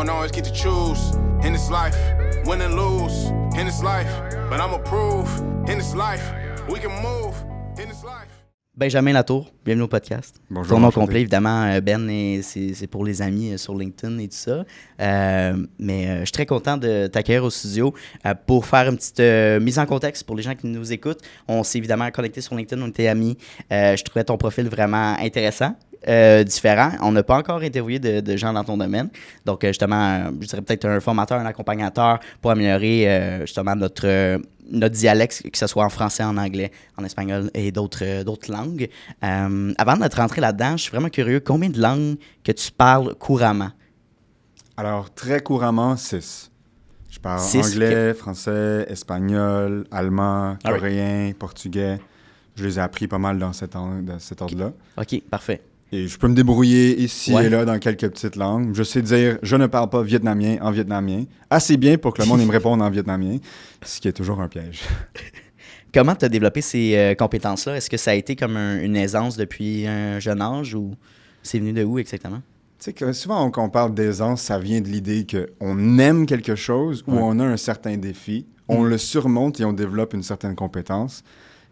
don't always get to choose in this life, win and lose in this life, but I'ma prove in this life, we can move in this life. Benjamin Latour, bienvenue au podcast. Bonjour. Ton nom complet, évidemment, Ben, et c'est pour les amis sur LinkedIn et tout ça. Mais je suis très content de t'accueillir au studio pour faire une petite mise en contexte pour les gens qui nous écoutent. On s'est évidemment connecté sur LinkedIn, on était amis. Je trouvais ton profil vraiment intéressant. Différent. On n'a pas encore interviewé de gens dans ton domaine. Donc, justement, je dirais peut-être un formateur, un accompagnateur pour améliorer justement notre dialecte, que ce soit en français, en anglais, en espagnol et d'autres langues. Avant de te rentrer là-dedans, je suis vraiment curieux. Combien de langues que tu parles couramment? Alors, très couramment, 6. Je parle 6, anglais, okay. Français, espagnol, allemand, coréen, portugais. Je les ai appris pas mal dans cet ordre-là. OK, parfait. Et je peux me débrouiller ici et là dans quelques petites langues. Je sais dire « je ne parle pas vietnamien » en vietnamien. Assez bien pour que le monde me réponde en vietnamien, ce qui est toujours un piège. Comment tu as développé ces compétences-là? Est-ce que ça a été comme une aisance depuis un jeune âge ou c'est venu de où exactement? Tu sais que souvent, quand on parle d'aisance, ça vient de l'idée qu'on aime quelque chose ou on a un certain défi, on le surmonte et on développe une certaine compétence.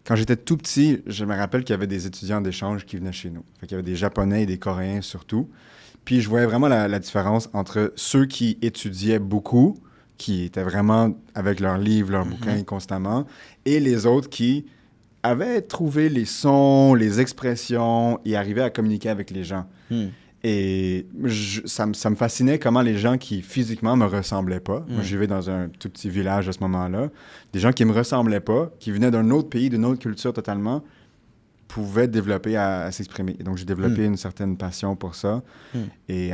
Quand j'étais tout petit, je me rappelle qu'il y avait des étudiants d'échange qui venaient chez nous. Fait qu'il y avait des Japonais et des Coréens surtout. Puis je voyais vraiment la différence entre ceux qui étudiaient beaucoup, qui étaient vraiment avec leurs livres, leurs bouquins constamment, et les autres qui avaient trouvé les sons, les expressions et arrivaient à communiquer avec les gens. Et ça me fascinait comment les gens qui physiquement me ressemblaient pas, moi je vivais dans un tout petit village à ce moment-là, des gens qui me ressemblaient pas, qui venaient d'un autre pays, d'une autre culture totalement, pouvaient développer à s'exprimer. Et donc j'ai développé une certaine passion pour ça. Et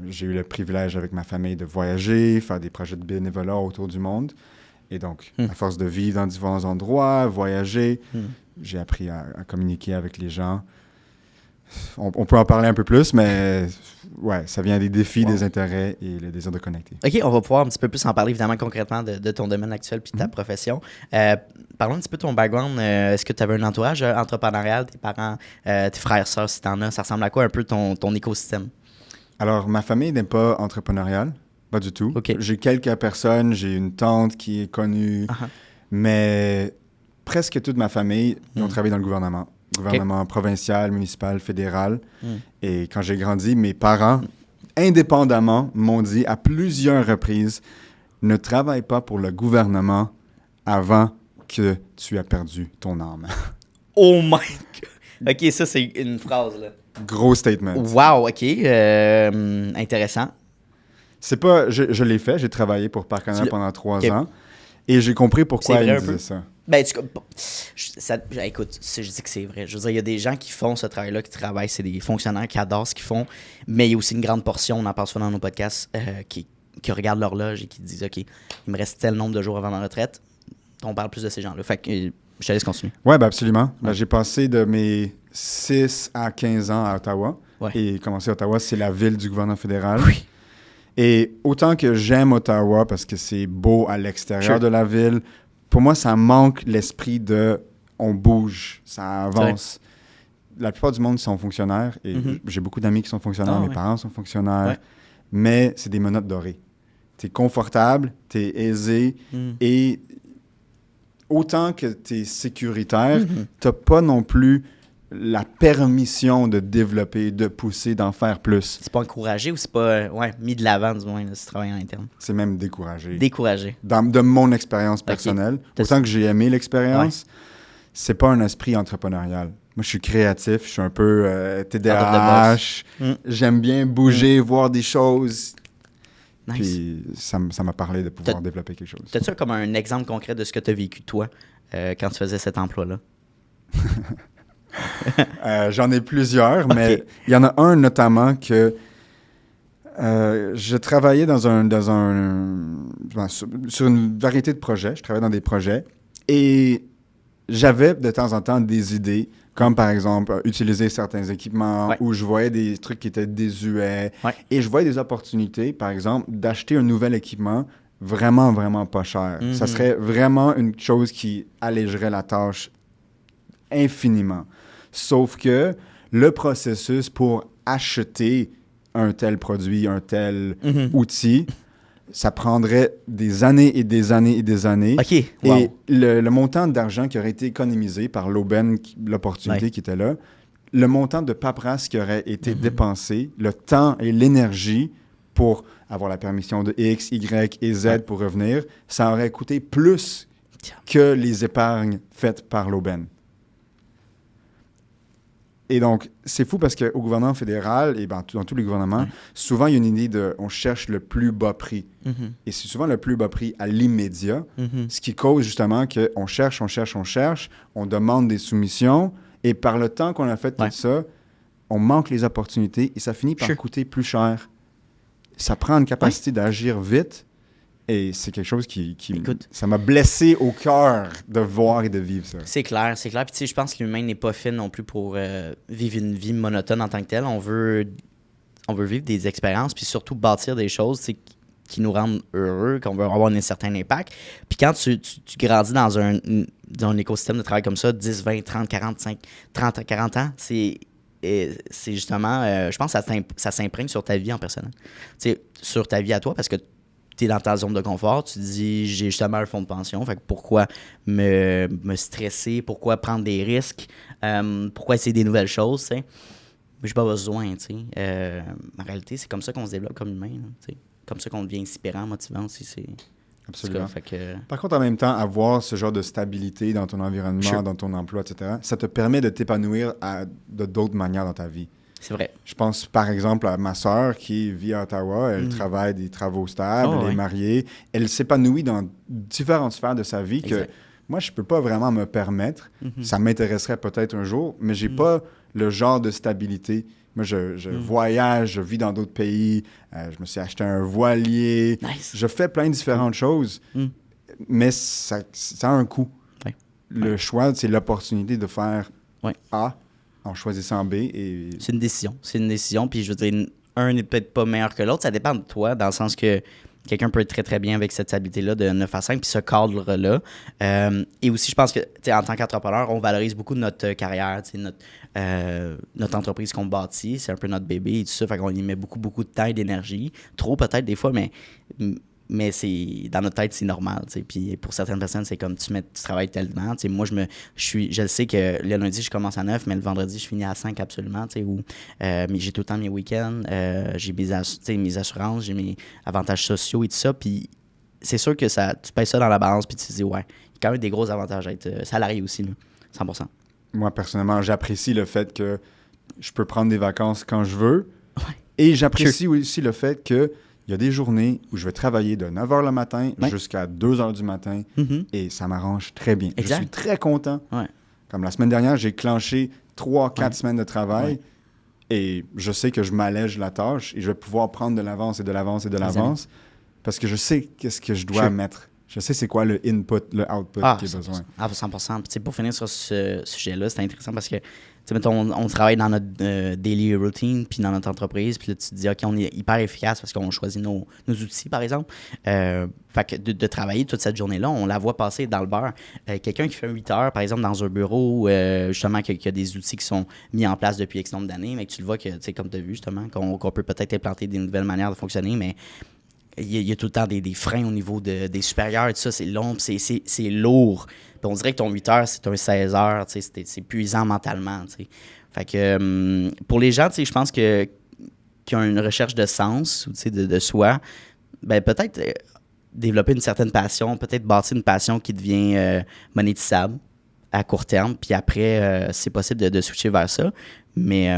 j'ai eu le privilège avec ma famille de voyager, faire des projets de bénévolat autour du monde. Et donc, à force de vivre dans différents endroits, voyager, j'ai appris à communiquer avec les gens. On peut en parler un peu plus, mais ouais, ça vient des défis, des intérêts et le désir de connecter. OK, on va pouvoir un petit peu plus en parler, évidemment, concrètement de ton domaine actuel puis de ta profession. Parlons un petit peu de ton background. Est-ce que tu avais un entourage entrepreneurial, tes parents, tes frères, sœurs, si tu en as? Ça ressemble à quoi un peu ton écosystème? Alors, ma famille n'est pas entrepreneuriale, pas du tout. Okay. J'ai quelques personnes, j'ai une tante qui est connue, mais presque toute ma famille ont travaillé dans le gouvernement. Gouvernement provincial, municipal, fédéral. Et quand j'ai grandi, mes parents, indépendamment, m'ont dit à plusieurs reprises, ne travaille pas pour le gouvernement avant que tu aies perdu ton âme. Oh my God! OK, ça, c'est une phrase, là. Gros statement. Wow, OK. Intéressant. C'est pas... Je l'ai fait. J'ai travaillé pour Parc Canal pendant 3 ans. Et j'ai compris pourquoi ils me disaient ça. Ben, écoute, je dis que c'est vrai. Je veux dire, il y a des gens qui font ce travail-là, qui travaillent, c'est des fonctionnaires qui adorent ce qu'ils font, mais il y a aussi une grande portion, on en parle souvent dans nos podcasts, qui regardent l'horloge et qui disent « OK, il me reste tel nombre de jours avant ma retraite. » On parle plus de ces gens-là. Fait que je te laisse continuer. Oui, ben absolument. Ben, j'ai passé de mes 6 à 15 ans à Ottawa. Et commencé à Ottawa, c'est la ville du gouvernement fédéral. Oui. Et autant que j'aime Ottawa parce que c'est beau à l'extérieur de la ville, pour moi, ça manque l'esprit de « on bouge, ça avance ». La plupart du monde sont fonctionnaires et j'ai beaucoup d'amis qui sont fonctionnaires, mes parents sont fonctionnaires, mais c'est des menottes dorées. T'es confortable, t'es aisé et autant que t'es sécuritaire, t'as pas non plus la permission de développer, de pousser, d'en faire plus. C'est pas encouragé ou c'est pas mis de l'avant, du moins, ce travail en interne? C'est même découragé. Découragé. De mon expérience personnelle. Autant que j'ai aimé l'expérience, c'est pas un esprit entrepreneurial. Moi, je suis créatif, je suis un peu TDAH. J'aime bien bouger, voir des choses. Nice. Puis ça m'a parlé de pouvoir développer quelque chose. T'as-tu comme un exemple concret de ce que tu as vécu, toi, quand tu faisais cet emploi-là? J'en ai plusieurs, mais il y en a un notamment que je travaillais sur une variété de projets. Je travaillais dans des projets et j'avais de temps en temps des idées, comme par exemple utiliser certains équipements où je voyais des trucs qui étaient désuets et je voyais des opportunités, par exemple, d'acheter un nouvel équipement vraiment, vraiment pas cher. Ça serait vraiment une chose qui allégerait la tâche infiniment. Sauf que le processus pour acheter un tel produit, un tel outil, ça prendrait des années et des années et des années. OK, wow. Et le montant d'argent qui aurait été économisé par l'aubaine, l'opportunité qui était là, le montant de paperasse qui aurait été dépensé, le temps et l'énergie pour avoir la permission de X, Y et Z pour revenir, ça aurait coûté plus que les épargnes faites par l'aubaine. Et donc, c'est fou parce qu'au gouvernement fédéral et dans tous les gouvernements, souvent, il y a une idée de on cherche le plus bas prix. Et c'est souvent le plus bas prix à l'immédiat, ce qui cause justement qu'on cherche, on demande des soumissions, et par le temps qu'on a fait tout ça, on manque les opportunités et ça finit par coûter plus cher. Ça prend une capacité d'agir vite et c'est quelque chose qui ça m'a blessé au cœur de voir et de vivre ça. C'est clair. Puis tu sais, je pense que l'humain n'est pas fait non plus pour vivre une vie monotone en tant que telle. On veut vivre des expériences puis surtout bâtir des choses qui nous rendent heureux, qu'on veut avoir un certain impact. Puis quand tu grandis dans un écosystème de travail comme ça, 10, 20, 30, 45, 30 à 40 ans, c'est justement, je pense que ça s'imprègne sur ta vie en personnel. Tu sais, sur ta vie à toi, parce que tu es dans ta zone de confort, tu te dis, j'ai justement un fonds de pension, fait que pourquoi me stresser, pourquoi prendre des risques, pourquoi essayer des nouvelles choses, tu sais. Mais j'ai pas besoin, tu sais. En réalité, c'est comme ça qu'on se développe comme humain, tu sais. Comme ça qu'on devient inspirant, motivant aussi, Absolument. Fait que... Par contre, en même temps, avoir ce genre de stabilité dans ton environnement, dans ton emploi, etc., ça te permet de t'épanouir de d'autres manières dans ta vie. C'est vrai. Je pense, par exemple, à ma sœur qui vit à Ottawa. Elle travaille des travaux stables, elle est mariée. Elle s'épanouit dans différentes sphères de sa vie que moi, je peux pas vraiment me permettre. Ça m'intéresserait peut-être un jour, mais j'ai pas le genre de stabilité. Moi, je voyage, je vis dans d'autres pays, je me suis acheté un voilier, je fais plein de différentes choses, mais ça a un coût. Le choix, c'est l'opportunité de faire A en choisissant B. Et... C'est une décision, puis je veux dire, un n'est peut-être pas meilleur que l'autre, ça dépend de toi, dans le sens que quelqu'un peut être très, très bien avec cette stabilité-là de 9 à 5, puis ce cadre-là. Et aussi, je pense que, en tant qu'entrepreneur, on valorise beaucoup notre carrière, notre entreprise qu'on bâtit. C'est un peu notre bébé et tout ça. Fait qu'on y met beaucoup, beaucoup de temps et d'énergie. Trop peut-être des fois, mais c'est dans notre tête, c'est normal. Puis pour certaines personnes, c'est comme tu travailles tellement. Moi, je sais que le lundi, je commence à 9, mais le vendredi, je finis à 5 absolument. Mais j'ai tout le temps mes week-ends, j'ai mes assurances, j'ai mes avantages sociaux et tout ça. Puis c'est sûr que tu pèses ça dans la balance, puis tu te dis, ouais, il y a quand même des gros avantages à être salarié aussi, là, 100%. Moi, personnellement, j'apprécie le fait que je peux prendre des vacances quand je veux. Et j'apprécie aussi le fait que il y a des journées où je vais travailler de 9 h le matin jusqu'à 2 h du matin et ça m'arrange très bien. Je suis très content. Comme la semaine dernière, j'ai clenché 3-4 semaines de travail et je sais que je m'allège la tâche et je vais pouvoir prendre de l'avance et de l'avance et de l'avance parce que je sais qu'est-ce que je dois mettre. Je sais c'est quoi le input, le output qui est besoin. 100%. Puis, pour finir sur ce sujet-là, c'est intéressant parce que, mettons, on travaille dans notre daily routine, puis dans notre entreprise, puis là, tu te dis, OK, on est hyper efficace parce qu'on choisit nos outils, par exemple. Fait que de travailler toute cette journée-là, on la voit passer dans le beurre. Quelqu'un qui fait 8 heures, par exemple, dans un bureau, justement, qu'il y a des outils qui sont mis en place depuis X nombre d'années, mais que tu le vois que, tu sais, comme tu as vu, justement, qu'on peut peut-être implanter des nouvelles manières de fonctionner, mais il y a tout le temps des freins au niveau des supérieurs et tout ça, c'est long, c'est lourd. Puis on dirait que ton 8 heures, c'est un 16 heures, c'est épuisant mentalement. T'sais. Fait que pour les gens, je pense qui ont une recherche de sens ou de soi, ben peut-être développer une certaine passion, peut-être bâtir une passion qui devient monétisable à court terme, puis après, c'est possible de switcher vers ça. Mais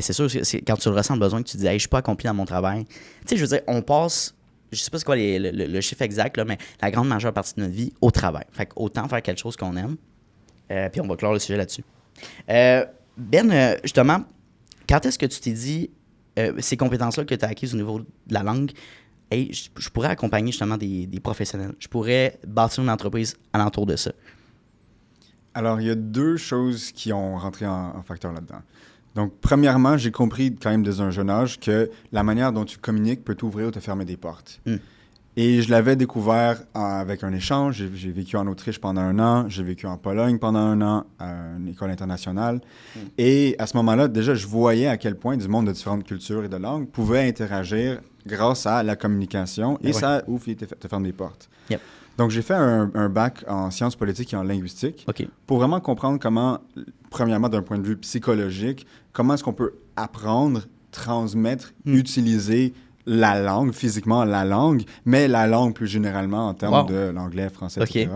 c'est sûr, c'est quand tu le ressens le besoin que tu te dis, hey, je suis pas accompli dans mon travail. Tu sais, je veux dire, on passe. Je sais pas c'est quoi le chiffre exact, là, mais la grande majeure partie de notre vie au travail. Fait qu'autant faire quelque chose qu'on aime. Puis on va clore le sujet là-dessus. Justement, quand est-ce que tu t'es dit ces compétences-là que tu as acquises au niveau de la langue, hey, je pourrais accompagner justement des professionnels. Je pourrais bâtir une entreprise alentour de ça. Alors, il y a 2 choses qui ont rentré en facteur là-dedans. Donc, premièrement, j'ai compris quand même dès un jeune âge que la manière dont tu communiques peut t'ouvrir ou te fermer des portes. Et je l'avais découvert avec un échange. J'ai vécu en Autriche pendant 1 an, j'ai vécu en Pologne pendant 1 an, à une école internationale. Et à ce moment-là, déjà, je voyais à quel point du monde de différentes cultures et de langues pouvait interagir grâce à la communication. Et ça ouvre et te ferme des portes. Yep. Donc, j'ai fait un bac en sciences politiques et en linguistique OK. pour vraiment comprendre comment, premièrement, d'un point de vue psychologique, comment est-ce qu'on peut apprendre, transmettre, utiliser la langue, physiquement la langue, mais la langue plus généralement en termes de l'anglais, français, etc.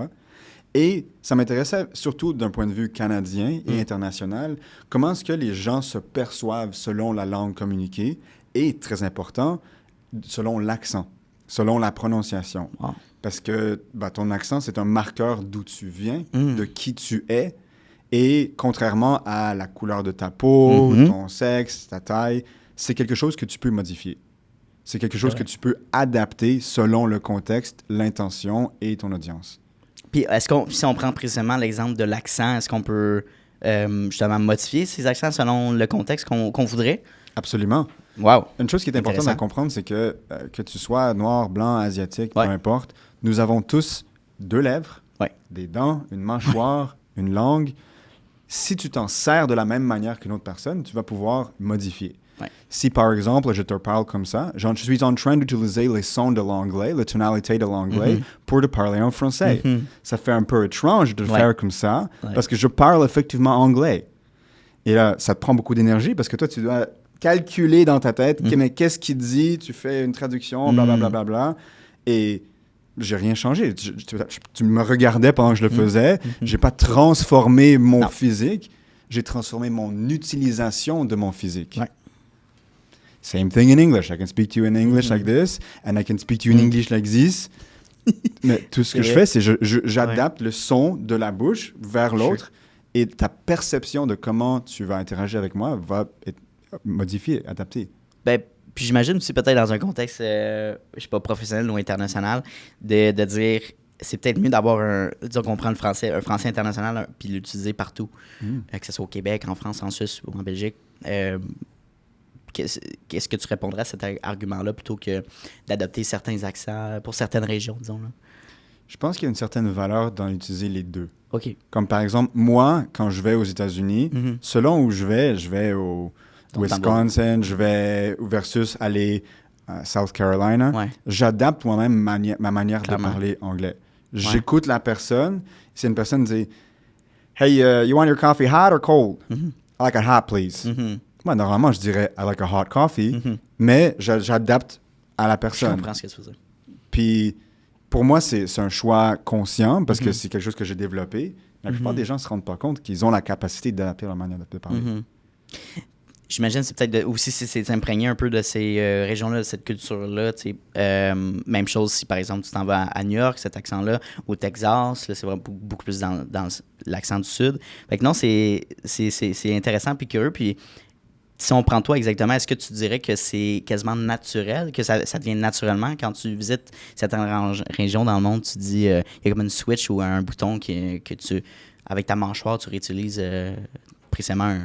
Et ça m'intéressait surtout d'un point de vue canadien et international, comment est-ce que les gens se perçoivent selon la langue communiquée et, très important, selon l'accent, selon la prononciation. Wow. Parce que ton accent, c'est un marqueur d'où tu viens, de qui tu es. Et contrairement à la couleur de ta peau, ton sexe, ta taille, c'est quelque chose que tu peux modifier. C'est quelque chose que tu peux adapter selon le contexte, l'intention et ton audience. Puis, si on prend précisément l'exemple de l'accent, est-ce qu'on peut justement modifier ces accents selon le contexte qu'on voudrait? Absolument. Wow. Une chose qui est importante à comprendre, c'est que tu sois noir, blanc, asiatique, peu importe, nous avons tous 2 lèvres, des dents, une mâchoire, une langue. Si tu t'en sers de la même manière qu'une autre personne, tu vas pouvoir modifier. Si, par exemple, je te parle comme ça, je suis en train d'utiliser les sons de l'anglais, la tonalité de l'anglais, pour te parler en français. Ça fait un peu étrange de le faire comme ça, parce que je parle effectivement anglais. Et là, ça te prend beaucoup d'énergie, parce que toi, tu dois calculer dans ta tête, mais qu'est-ce qu'il dit, tu fais une traduction, blablabla, bla, bla, bla, et j'ai rien changé. Tu me regardais pendant que je le faisais, j'ai pas transformé mon physique, j'ai transformé mon utilisation de mon physique. Same thing in English. I can speak to you in English like this, and I can speak to you in English like this. Mais tout ce que je fais, c'est j'adapte le son de la bouche vers l'autre, et ta perception de comment tu vas interagir avec moi va être modifiée, adaptée. Ben, puis j'imagine aussi peut-être dans un contexte, je sais pas, professionnel ou international, de dire, c'est peut-être mieux d'avoir disons qu'on prend un français international, puis l'utiliser partout, que ce soit au Québec, en France, en Suisse ou en Belgique. Qu'est-ce que tu répondrais à cet argument-là plutôt que d'adopter certains accents pour certaines régions, disons? Là? Je pense qu'il y a une certaine valeur dans utiliser les 2. OK. Comme par exemple, moi, quand je vais aux États-Unis, selon où je vais au Wisconsin, je vais versus aller à South Carolina, j'adapte moi-même ma manière de parler anglais. J'écoute la personne. Si une personne dit « Hey, you want your coffee hot or cold? I like it hot, please. Moi, normalement, je dirais « I like a hot coffee mais j'adapte à la personne. Je comprends ce que tu veux dire. Puis, pour moi, c'est un choix conscient parce que c'est quelque chose que j'ai développé. La plupart des gens ne se rendent pas compte qu'ils ont la capacité d'adapter leur manière de parler. J'imagine que c'est peut-être aussi si c'est imprégné un peu de ces régions-là, de cette culture-là. Même chose si, par exemple, tu t'en vas à New York, cet accent-là, au Texas, là, c'est vraiment beaucoup plus dans l'accent du Sud. Fait que non, c'est intéressant puis curieux. Puis si on prend toi exactement, est-ce que tu dirais que c'est quasiment naturel, que ça devient naturellement quand tu visites certaines régions dans le monde, tu dis, il y a comme une switch ou un bouton que tu, avec ta mâchoire, tu réutilises précisément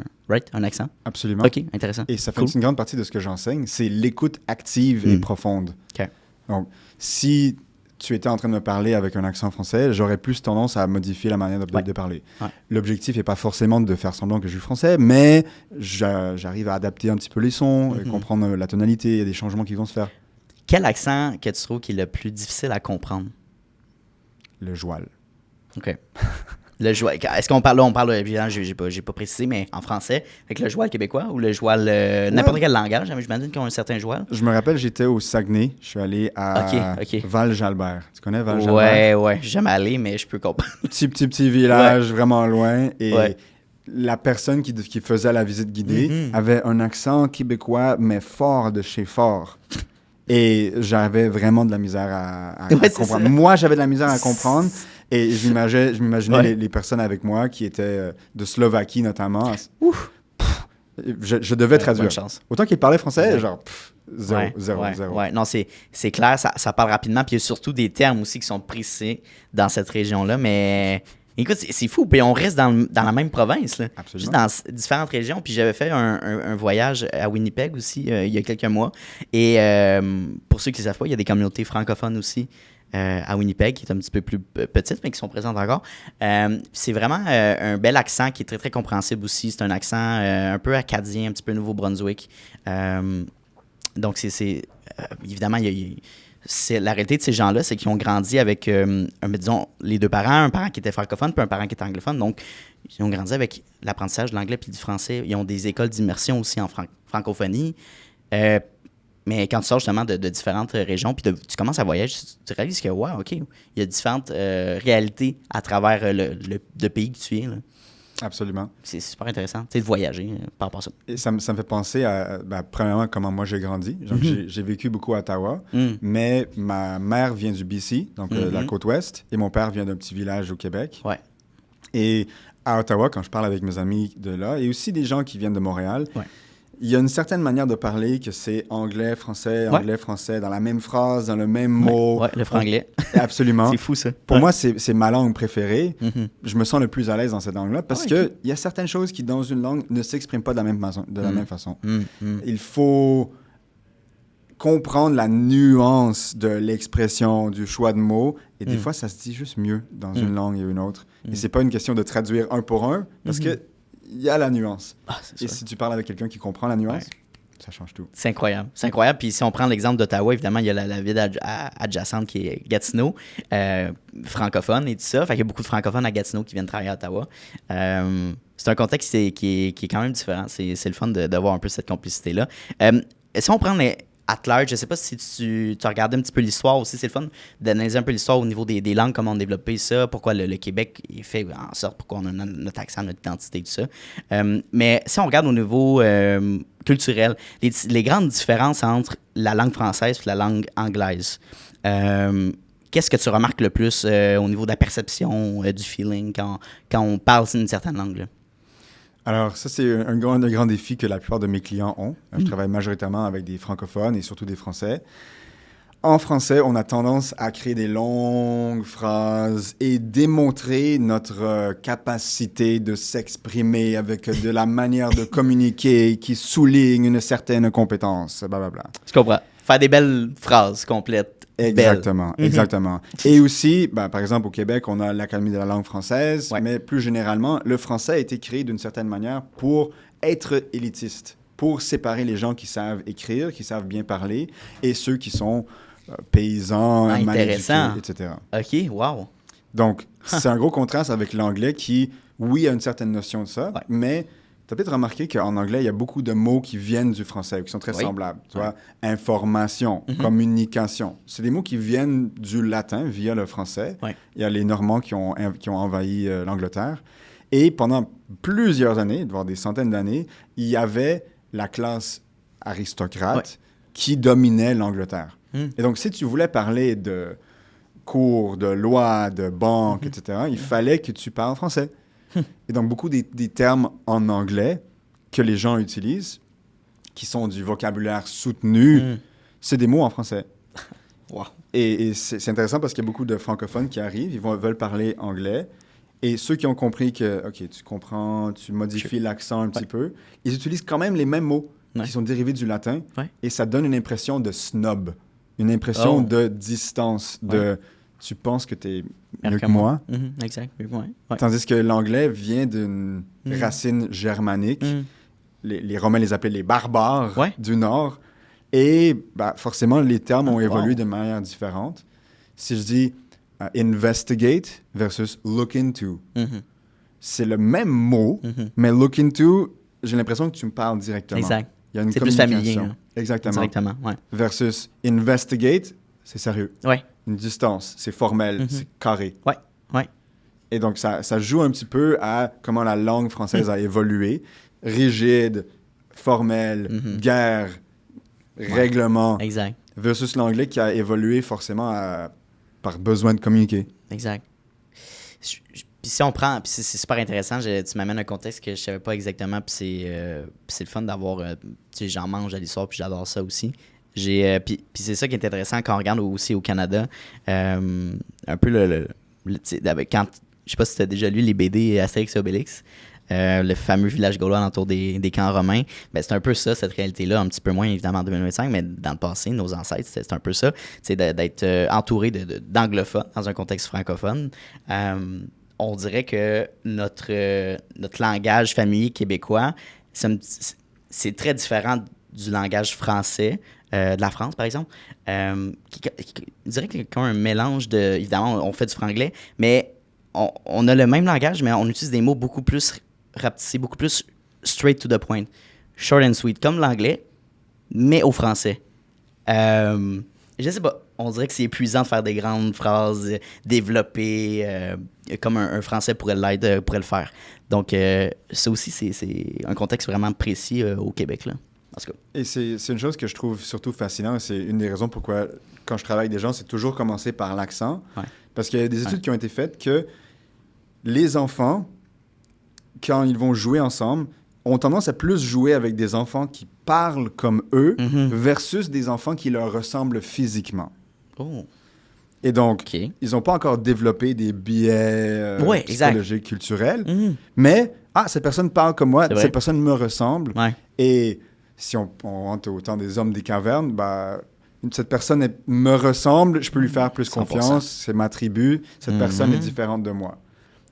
un accent? Absolument. OK, intéressant. Et ça fait une grande partie de ce que j'enseigne, c'est l'écoute active et profonde. OK. Donc, si tu étais en train de me parler avec un accent français, j'aurais plus tendance à modifier la manière de parler. L'objectif n'est pas forcément de faire semblant que je suis français, mais j'arrive à adapter un petit peu les sons, et comprendre la tonalité, il y a des changements qui vont se faire. Quel accent que tu trouves qui est le plus difficile à comprendre? Le joual. OK. Le joual. Est-ce qu'on parle, là, on parle, évidemment, j'ai pas précisé, mais en français, avec le joual québécois ou le joual, n'importe quel langage, j'imagine qu'ils ont un certain joual? Je me rappelle, j'étais au Saguenay, je suis allé à Val-Jalbert. Tu connais Val-Jalbert? Ouais, jamais allé, mais je peux comprendre. Petit village, vraiment loin, et la personne qui faisait la visite guidée avait un accent québécois, mais fort de chez fort. Et j'avais vraiment de la misère à comprendre. Moi, j'avais de la misère à comprendre. Et je m'imaginais les personnes avec moi qui étaient de Slovaquie notamment. Je devais traduire. Bonne chance. Autant qu'ils parlaient français, genre zéro. Ouais. Non, c'est clair, ça parle rapidement. Puis il y a surtout des termes aussi qui sont précis dans cette région-là. Mais Écoute, c'est fou. Puis on reste dans la même province, là. Absolument. Juste dans différentes régions. Puis j'avais fait un voyage à Winnipeg aussi il y a quelques mois. Et pour ceux qui ne savent pas, il y a des communautés francophones aussi à Winnipeg, qui est un petit peu plus petite, mais qui sont présentes encore. C'est vraiment un bel accent qui est très, très compréhensible aussi. C'est un accent un peu acadien, un petit peu Nouveau-Brunswick. Donc, évidemment, c'est la réalité de ces gens-là, c'est qu'ils ont grandi avec, disons, les deux parents, un parent qui était francophone puis un parent qui était anglophone. Donc, ils ont grandi avec l'apprentissage de l'anglais puis du français. Ils ont des écoles d'immersion aussi en francophonie. Mais quand tu sors justement de différentes régions puis tu commences à voyager, tu réalises que, wow, OK, il y a différentes réalités à travers le pays que tu es, là. Absolument. C'est super intéressant, tu sais, de voyager par rapport à ça. Et ça me fait penser à, premièrement, comment moi j'ai grandi. Donc, j'ai vécu beaucoup à Ottawa, mais ma mère vient du BC, donc la côte ouest, et mon père vient d'un petit village au Québec. Ouais. Et à Ottawa, quand je parle avec mes amis de là, et aussi des gens qui viennent de Montréal, Ouais. il y a une certaine manière de parler que c'est anglais, français, dans la même phrase, dans le même mot. Ouais, le franglais. Absolument. C'est fou, ça. Pour moi, c'est ma langue préférée. Mhm. Je me sens le plus à l'aise dans cette langue-là parce qu'il y a certaines choses qui, dans une langue, ne s'expriment pas de la même façon. Il faut comprendre la nuance de l'expression, du choix de mots. Et des fois, ça se dit juste mieux dans une langue et une autre. Et c'est pas une question de traduire un pour un parce que il y a la nuance. Et si tu parles avec quelqu'un qui comprend la nuance, ça change tout. C'est incroyable. C'est incroyable. Puis si on prend l'exemple d'Ottawa, évidemment, il y a la ville adjacente qui est Gatineau, francophone et tout ça. Fait qu'il y a beaucoup de francophones à Gatineau qui viennent travailler à Ottawa. C'est un contexte qui est quand même différent. C'est le fun d'avoir un peu cette complicité-là. Si on prend at large, je sais pas si tu as regardé un petit peu l'histoire aussi, c'est le fun d'analyser un peu l'histoire au niveau des langues, comment on a développé ça, pourquoi le Québec est fait en sorte, pourquoi on a notre accent, notre identité, tout ça. Mais si on regarde au niveau culturel, les grandes différences entre la langue française et la langue anglaise, qu'est-ce que tu remarques le plus au niveau de la perception, du feeling, quand on parle une certaine langue, là? Alors, ça, c'est un grand défi que la plupart de mes clients ont. Je travaille majoritairement avec des francophones et surtout des Français. En français, on a tendance à créer des longues phrases et démontrer notre capacité de s'exprimer avec de la manière de communiquer qui souligne une certaine compétence, blablabla. Je comprends. Faire des belles phrases complètes. Exactement, exactement. Et aussi, par exemple, au Québec, on a l'Académie de la langue française, mais plus généralement, le français a été créé d'une certaine manière pour être élitiste, pour séparer les gens qui savent écrire, qui savent bien parler, et ceux qui sont paysans, mal éduqués, etc. OK, wow. Donc, c'est un gros contraste avec l'anglais qui, oui, a une certaine notion de ça, mais tu as peut-être remarqué qu'en anglais, il y a beaucoup de mots qui viennent du français, qui sont très semblables. Tu vois, information, communication. C'est des mots qui viennent du latin via le français. Il y a les Normands qui ont envahi l'Angleterre. Et pendant plusieurs années, voire des centaines d'années, il y avait la classe aristocrate qui dominait l'Angleterre. Et donc, si tu voulais parler de cours, de lois, de banques, etc., il fallait que tu parles français. Et donc, beaucoup des termes en anglais que les gens utilisent, qui sont du vocabulaire soutenu, c'est des mots en français. Wow. Et c'est intéressant parce qu'il y a beaucoup de francophones qui arrivent, ils veulent parler anglais. Et ceux qui ont compris que, OK, tu comprends, tu modifies l'accent un petit peu, ils utilisent quand même les mêmes mots qui sont dérivés du latin. Et ça donne une impression de snob, une impression de distance, de... Tu penses que tu es mieux que moi. Exact. Tandis que l'anglais vient d'une racine germanique. Les Romains les appelaient les barbares du Nord. Et forcément, les termes ont évolué de manière différente. Si je dis investigate versus look into, c'est le même mot, mais look into, j'ai l'impression que tu me parles directement. Exact. Il y a une c'est plus familier. Là. Exactement. Directement, Versus investigate, c'est sérieux. Une distance, c'est formel, c'est carré. Et donc, ça joue un petit peu à comment la langue française a évolué. Rigide, formel, guerre, règlement. Exact. Versus l'anglais qui a évolué forcément par besoin de communiquer. Exact. Puis si on prend, puis c'est super intéressant, tu m'amènes un contexte que je savais pas exactement, puis c'est le fun d'avoir, tu sais, j'en mange à l'histoire, puis j'adore ça aussi. Puis c'est ça qui est intéressant quand on regarde aussi au Canada, un peu quand sais pas si tu as déjà lu les BD Astérix et Obélix. Le fameux village gaulois autour des camps romains, ben, c'est un peu ça, cette réalité-là, un petit peu moins évidemment en 2025, mais dans le passé, nos ancêtres, c'est un peu ça, c'est d'être entouré d'anglophones dans un contexte francophone. On dirait que notre langage familier québécois, c'est très différent du langage français, de la France, par exemple. Je dirais qu'il y a un mélange de... Évidemment, on fait du franglais, mais on a le même langage, mais on utilise des mots beaucoup plus rapetissés, beaucoup plus straight to the point. Short and sweet, comme l'anglais, mais au français. Je sais pas, on dirait que c'est épuisant de faire des grandes phrases développées comme un français pourrait le faire. Donc, ça aussi, c'est un contexte vraiment précis au Québec, là. En tout cas. Et c'est une chose que je trouve surtout fascinante. C'est une des raisons pourquoi, quand je travaille avec des gens, c'est toujours commencer par l'accent. Ouais. Parce qu'il y a des études qui ont été faites que les enfants, quand ils vont jouer ensemble, ont tendance à plus jouer avec des enfants qui parlent comme eux versus des enfants qui leur ressemblent physiquement. Oh. Et donc, OK. ils n'ont pas encore développé des biais psychologiques, culturels, mais cette personne parle comme moi, cette personne me ressemble. Ouais. Et si on rentre au temps des hommes des cavernes, cette personne me ressemble, je peux lui faire plus 100%. confiance, c'est ma tribu, cette personne est différente de moi.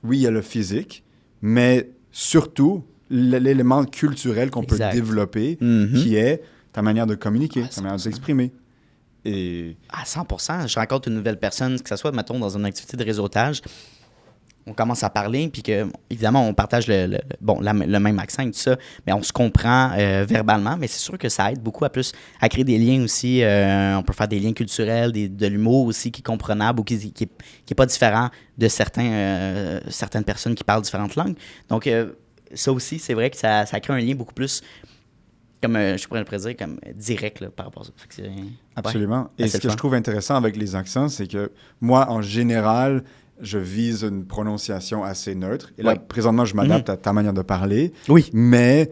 Oui, il y a le physique, mais surtout l'élément culturel qu'on peut développer, qui est ta manière de communiquer, ta manière de s'exprimer. Et... À 100%. Je rencontre une nouvelle personne, que ce soit, mettons, dans une activité de réseautage, on commence à parler, puis que, évidemment, on partage le même accent et tout ça, mais on se comprend verbalement, mais c'est sûr que ça aide beaucoup à créer des liens aussi. On peut faire des liens culturels, de l'humour aussi qui est comprenable ou qui est pas différent de certaines personnes qui parlent différentes langues. Donc, ça aussi, c'est vrai que ça crée un lien beaucoup plus, comme je pourrais le dire, comme direct là, par rapport à ça. Absolument. Et ce que je trouve intéressant avec les accents, c'est que moi, en général, je vise une prononciation assez neutre. Et là, présentement, je m'adapte à ta manière de parler. Oui. Mais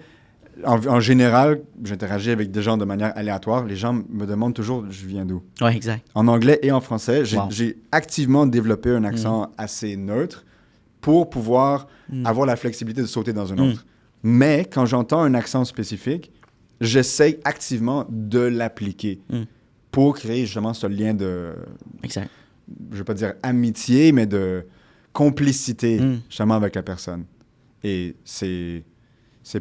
en général, j'interagis avec des gens de manière aléatoire. Les gens me demandent toujours « je viens d'où ». Oui, exact. En anglais et en français, j'ai activement développé un accent assez neutre pour pouvoir avoir la flexibilité de sauter dans un autre. Mais quand j'entends un accent spécifique, j'essaie activement de l'appliquer pour créer justement ce lien de... Exact. Je ne veux pas dire amitié, mais de complicité justement avec la personne. Et c'est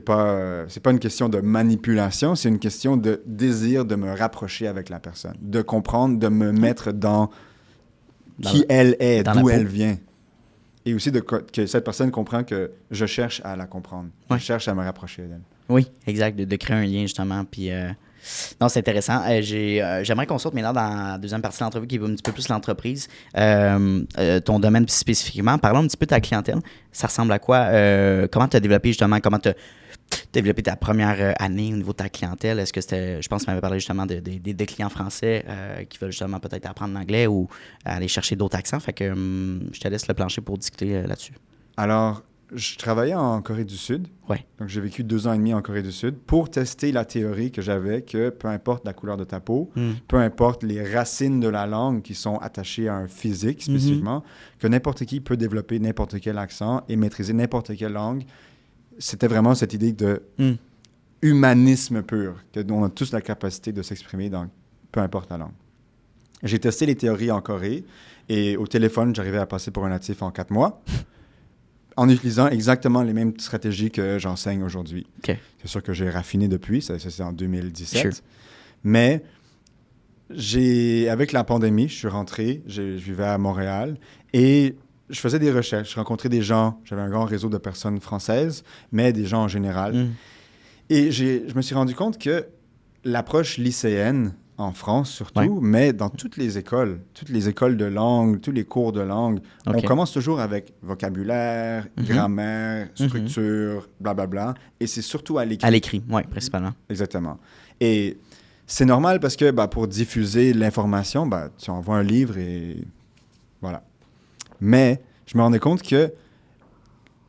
pas une question de manipulation, c'est une question de désir de me rapprocher avec la personne, de comprendre, de me mettre dans qui elle est, d'où elle vient. Et aussi que cette personne comprend que je cherche à la comprendre. Je cherche à me rapprocher d'elle. Oui, exact, de créer un lien justement. Puis, non, c'est intéressant. J'aimerais qu'on sorte maintenant dans la deuxième partie de l'entrevue qui est un petit peu plus l'entreprise. Ton domaine spécifiquement. Parlons un petit peu de ta clientèle. Ça ressemble à quoi? Comment tu as développé justement, comment tu as développé ta première année au niveau de ta clientèle? Est-ce que c'était, je pense que tu m'avais parlé justement des clients français qui veulent justement peut-être apprendre l'anglais ou aller chercher d'autres accents. Fait que je te laisse le plancher pour discuter là-dessus. Alors, je travaillais en Corée du Sud. Ouais. Donc, j'ai vécu 2 ans et demi en Corée du Sud pour tester la théorie que j'avais que peu importe la couleur de ta peau, peu importe les racines de la langue qui sont attachées à un physique spécifiquement, que n'importe qui peut développer n'importe quel accent et maîtriser n'importe quelle langue. C'était vraiment cette idée de humanisme pur, qu'on a tous la capacité de s'exprimer dans peu importe la langue. J'ai testé les théories en Corée et au téléphone, j'arrivais à passer pour un natif en 4 mois. En utilisant exactement les mêmes stratégies que j'enseigne aujourd'hui. Okay. C'est sûr que j'ai raffiné depuis, ça c'est en 2017. Sure. Mais avec la pandémie, je suis rentré, je vivais à Montréal et je faisais des recherches, je rencontrais des gens, j'avais un grand réseau de personnes françaises, mais des gens en général. Et je me suis rendu compte que l'approche lycéenne, en France surtout, mais dans toutes les écoles de langue, tous les cours de langue, on commence toujours avec vocabulaire, grammaire, structure, blablabla, et c'est surtout à l'écrit. À l'écrit, oui, principalement. Exactement. Et c'est normal parce que pour diffuser l'information, tu envoies un livre et voilà. Mais je me rendais compte que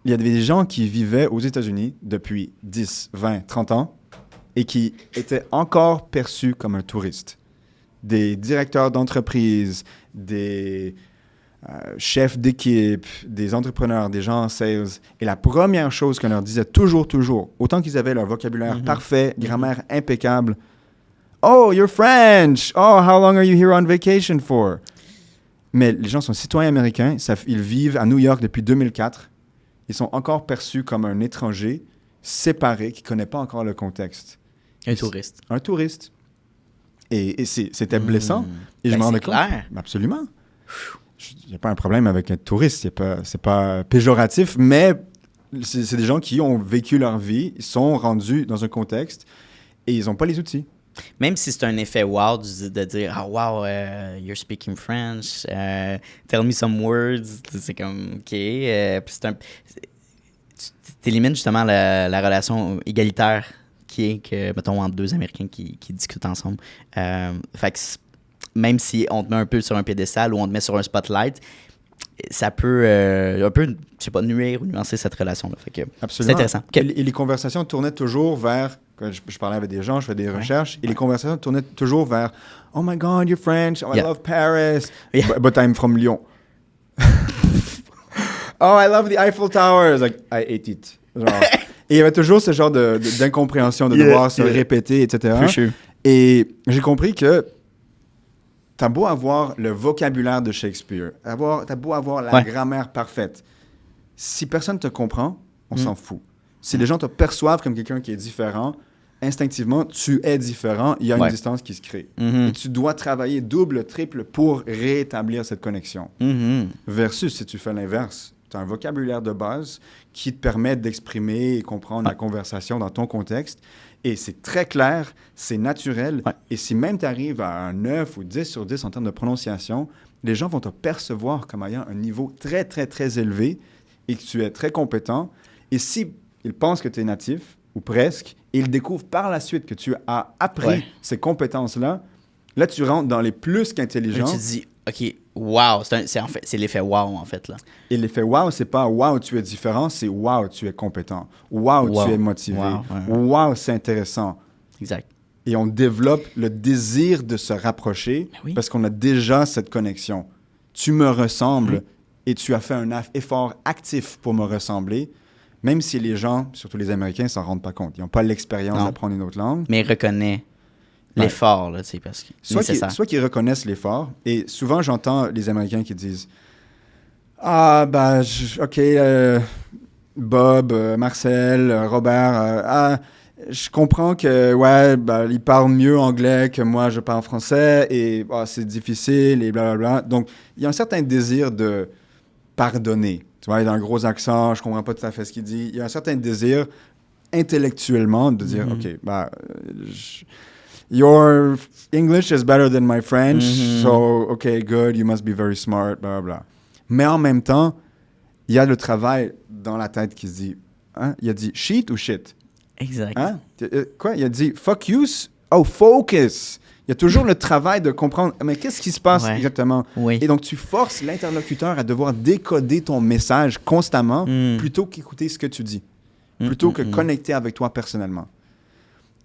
il y avait des gens qui vivaient aux États-Unis depuis 10, 20, 30 ans et qui étaient encore perçus comme un touriste. Des directeurs d'entreprise, des chefs d'équipe, des entrepreneurs, des gens en sales. Et la première chose qu'on leur disait toujours, autant qu'ils avaient leur vocabulaire parfait, grammaire impeccable, « Oh, you're French! Oh, how long are you here on vacation for? » Mais les gens sont citoyens américains, ils vivent à New York depuis 2004. Ils sont encore perçus comme un étranger séparé qui ne connaît pas encore le contexte. Un touriste. Un touriste. Et c'était blessant. Et je Ben, me rendais c'est compte. clair. Absolument. Il n'y a pas un problème avec un touriste. C'est pas péjoratif, mais c'est des gens qui ont vécu leur vie, ils sont rendus dans un contexte et ils n'ont pas les outils. Même si c'est un effet wow de dire « Oh wow, you're speaking French, tell me some words », c'est comme « OK ». Puis tu élimines justement la relation égalitaire qui est que, mettons, entre deux Américains qui discutent ensemble. Fait que même si on te met un peu sur un piédestal ou on te met sur un spotlight, ça peut un peu, je sais pas, nuire ou nuancer cette relation-là. Fait que Absolument. c'est intéressant. Okay. Et les conversations tournaient toujours vers... Quand je parlais avec des gens, je fais des recherches, et les conversations tournaient toujours vers « Oh my God, you're French. Oh, I love Paris. But I'm from Lyon. » Oh, I love the Eiffel Tower. It's like, I hate it. Genre. Et il y avait toujours ce genre d'incompréhension, de devoir se répéter, etc. For sure. Et j'ai compris que t'as beau avoir le vocabulaire de Shakespeare, t'as beau avoir la grammaire parfaite. Si personne te comprend, on s'en fout. Si les gens te perçoivent comme quelqu'un qui est différent, instinctivement, tu es différent, il y a une distance qui se crée. Et tu dois travailler double, triple pour rétablir cette connexion. Versus si tu fais l'inverse. Tu as un vocabulaire de base qui te permet d'exprimer et comprendre la conversation dans ton contexte. Et c'est très clair, c'est naturel. Et si même tu arrives à un 9 ou 10 sur 10 en termes de prononciation, les gens vont te percevoir comme ayant un niveau très, très, très élevé et que tu es très compétent. Et si ils pensent que tu es natif, ou presque, et ils découvrent par la suite que tu as appris ces compétences-là, là, tu rentres dans les plus qu'intelligents. Là, tu te dis, OK, wow, c'est l'effet wow, en fait, là. Et l'effet wow, c'est pas wow, tu es différent, c'est wow, tu es compétent. Wow, tu es motivé. Wow, c'est intéressant. Exact. Et on développe le désir de se rapprocher parce qu'on a déjà cette connexion. Tu me ressembles et tu as fait un effort actif pour me ressembler, même si les gens, surtout les Américains, ne s'en rendent pas compte. Ils n'ont pas l'expérience d'apprendre une autre langue. Mais ils reconnaissent l'effort, là, tu sais, parce que soit qu'ils reconnaissent l'effort, et souvent, j'entends les Américains qui disent « Ah, ben, OK, Bob, Marcel, Robert, je comprends que, ils parlent mieux anglais que moi, je parle français, et c'est difficile, et blablabla. » Donc, il y a un certain désir de pardonner. Tu vois, il a un gros accent, je comprends pas tout à fait ce qu'il dit. Il y a un certain désir intellectuellement de dire, OK, your English is better than my French, so, OK, good, you must be very smart, blah, blah. Mais en même temps, il y a le travail dans la tête qui se dit, il a dit shit ou shit? Exact. Hein? Quoi? Il a dit fuck you? Oh, focus! Il y a toujours le travail de comprendre, mais qu'est-ce qui se passe exactement? Oui. Et donc, tu forces l'interlocuteur à devoir décoder ton message constamment plutôt qu'écouter ce que tu dis, plutôt que connecter avec toi personnellement.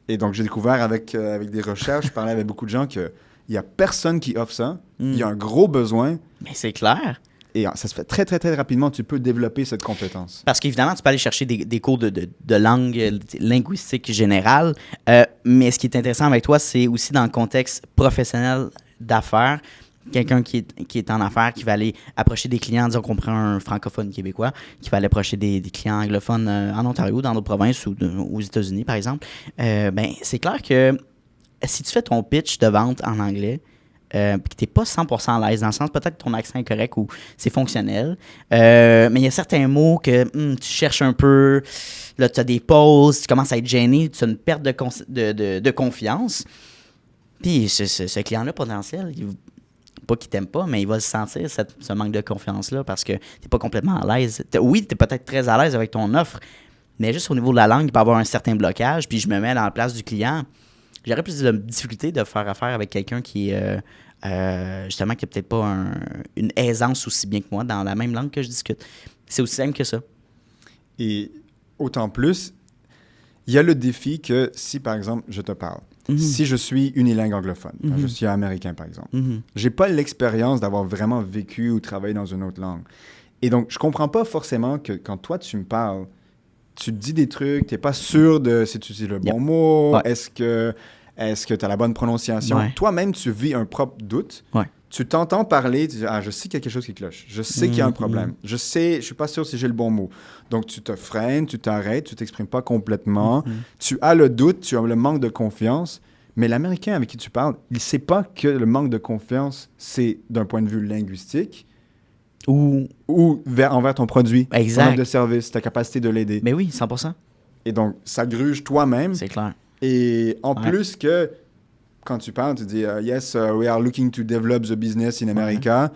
Et donc, j'ai découvert avec des recherches, je parlais avec beaucoup de gens qu'il n'y a personne qui offre ça. Il y a un gros besoin. Mais c'est clair. Et ça se fait très, très, très rapidement. Tu peux développer cette compétence. Parce qu'évidemment, tu peux aller chercher des cours de langue linguistique générale. Mais ce qui est intéressant avec toi, c'est aussi dans le contexte professionnel d'affaires. Quelqu'un qui est en affaires, qui va aller approcher des clients, disons qu'on prend un francophone québécois, qui va aller approcher des clients anglophones en Ontario, dans d'autres provinces ou aux États-Unis, par exemple. C'est clair que si tu fais ton pitch de vente en anglais, puis que tu n'es pas 100% à l'aise, dans le sens peut-être que ton accent est correct ou c'est fonctionnel, mais il y a certains mots que tu cherches un peu, là tu as des pauses, tu commences à être gêné, tu as une perte de confiance. Puis ce client-là potentiel, pas qu'il t'aime pas, mais il va se sentir ce manque de confiance-là parce que tu n'es pas complètement à l'aise. Oui, tu es peut-être très à l'aise avec ton offre, mais juste au niveau de la langue, il peut y avoir un certain blocage, puis je me mets dans la place du client. J'aurais plus de difficulté de faire affaire avec quelqu'un qui justement, qui n'a peut-être pas une aisance aussi bien que moi dans la même langue que je discute. C'est aussi simple que ça. Et autant plus, Il y a le défi que si, par exemple, je te parle, si je suis unilingue anglophone, je suis américain, par exemple, j'ai pas l'expérience d'avoir vraiment vécu ou travaillé dans une autre langue. Et donc, je comprends pas forcément que quand toi, tu me parles, tu te dis des trucs, tu n'es pas sûr de si tu dis le bon mot, est-ce que tu as la bonne prononciation. Toi-même, tu vis un propre doute. Tu t'entends parler, tu dis, je sais qu'il y a quelque chose qui cloche. Je sais qu'il y a un problème. Je suis pas sûr si j'ai le bon mot. Donc, tu te freines, tu t'arrêtes, tu t'exprimes pas complètement. Tu as le doute, tu as le manque de confiance. Mais l'Américain avec qui tu parles, il sait pas que le manque de confiance, c'est d'un point de vue linguistique ou envers ton produit, ton offre de service, ta capacité de l'aider. Mais oui, 100%. Et donc, ça gruge toi-même. C'est clair. Et en plus que, quand tu parles, tu dis « Yes, we are looking to develop the business in America ».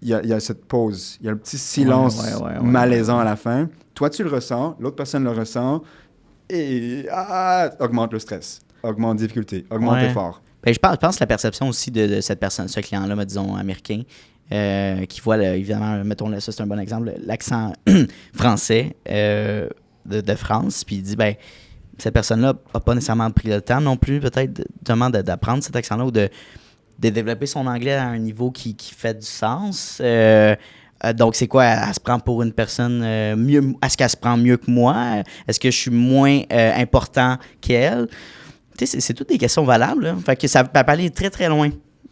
Il y a cette pause. Il y a le petit silence malaisant à la fin. Toi, tu le ressens, l'autre personne le ressent. Et augmente le stress, augmente la difficulté, augmente l'effort. Ben, je pense que la perception aussi de cette personne, ce client-là, disons, américain, qui voit, évidemment, mettons, ça c'est un bon exemple, l'accent français de France, puis il dit, ben, cette personne-là n'a pas nécessairement pris le temps non plus, peut-être, d'apprendre cet accent-là ou de développer son anglais à un niveau qui fait du sens. Donc, c'est quoi? Elle se prend pour une personne mieux. Est-ce qu'elle se prend mieux que moi? Est-ce que je suis moins important qu'elle? Tu sais, c'est toutes des questions valables. Là. Fait que ça peut aller très, très loin.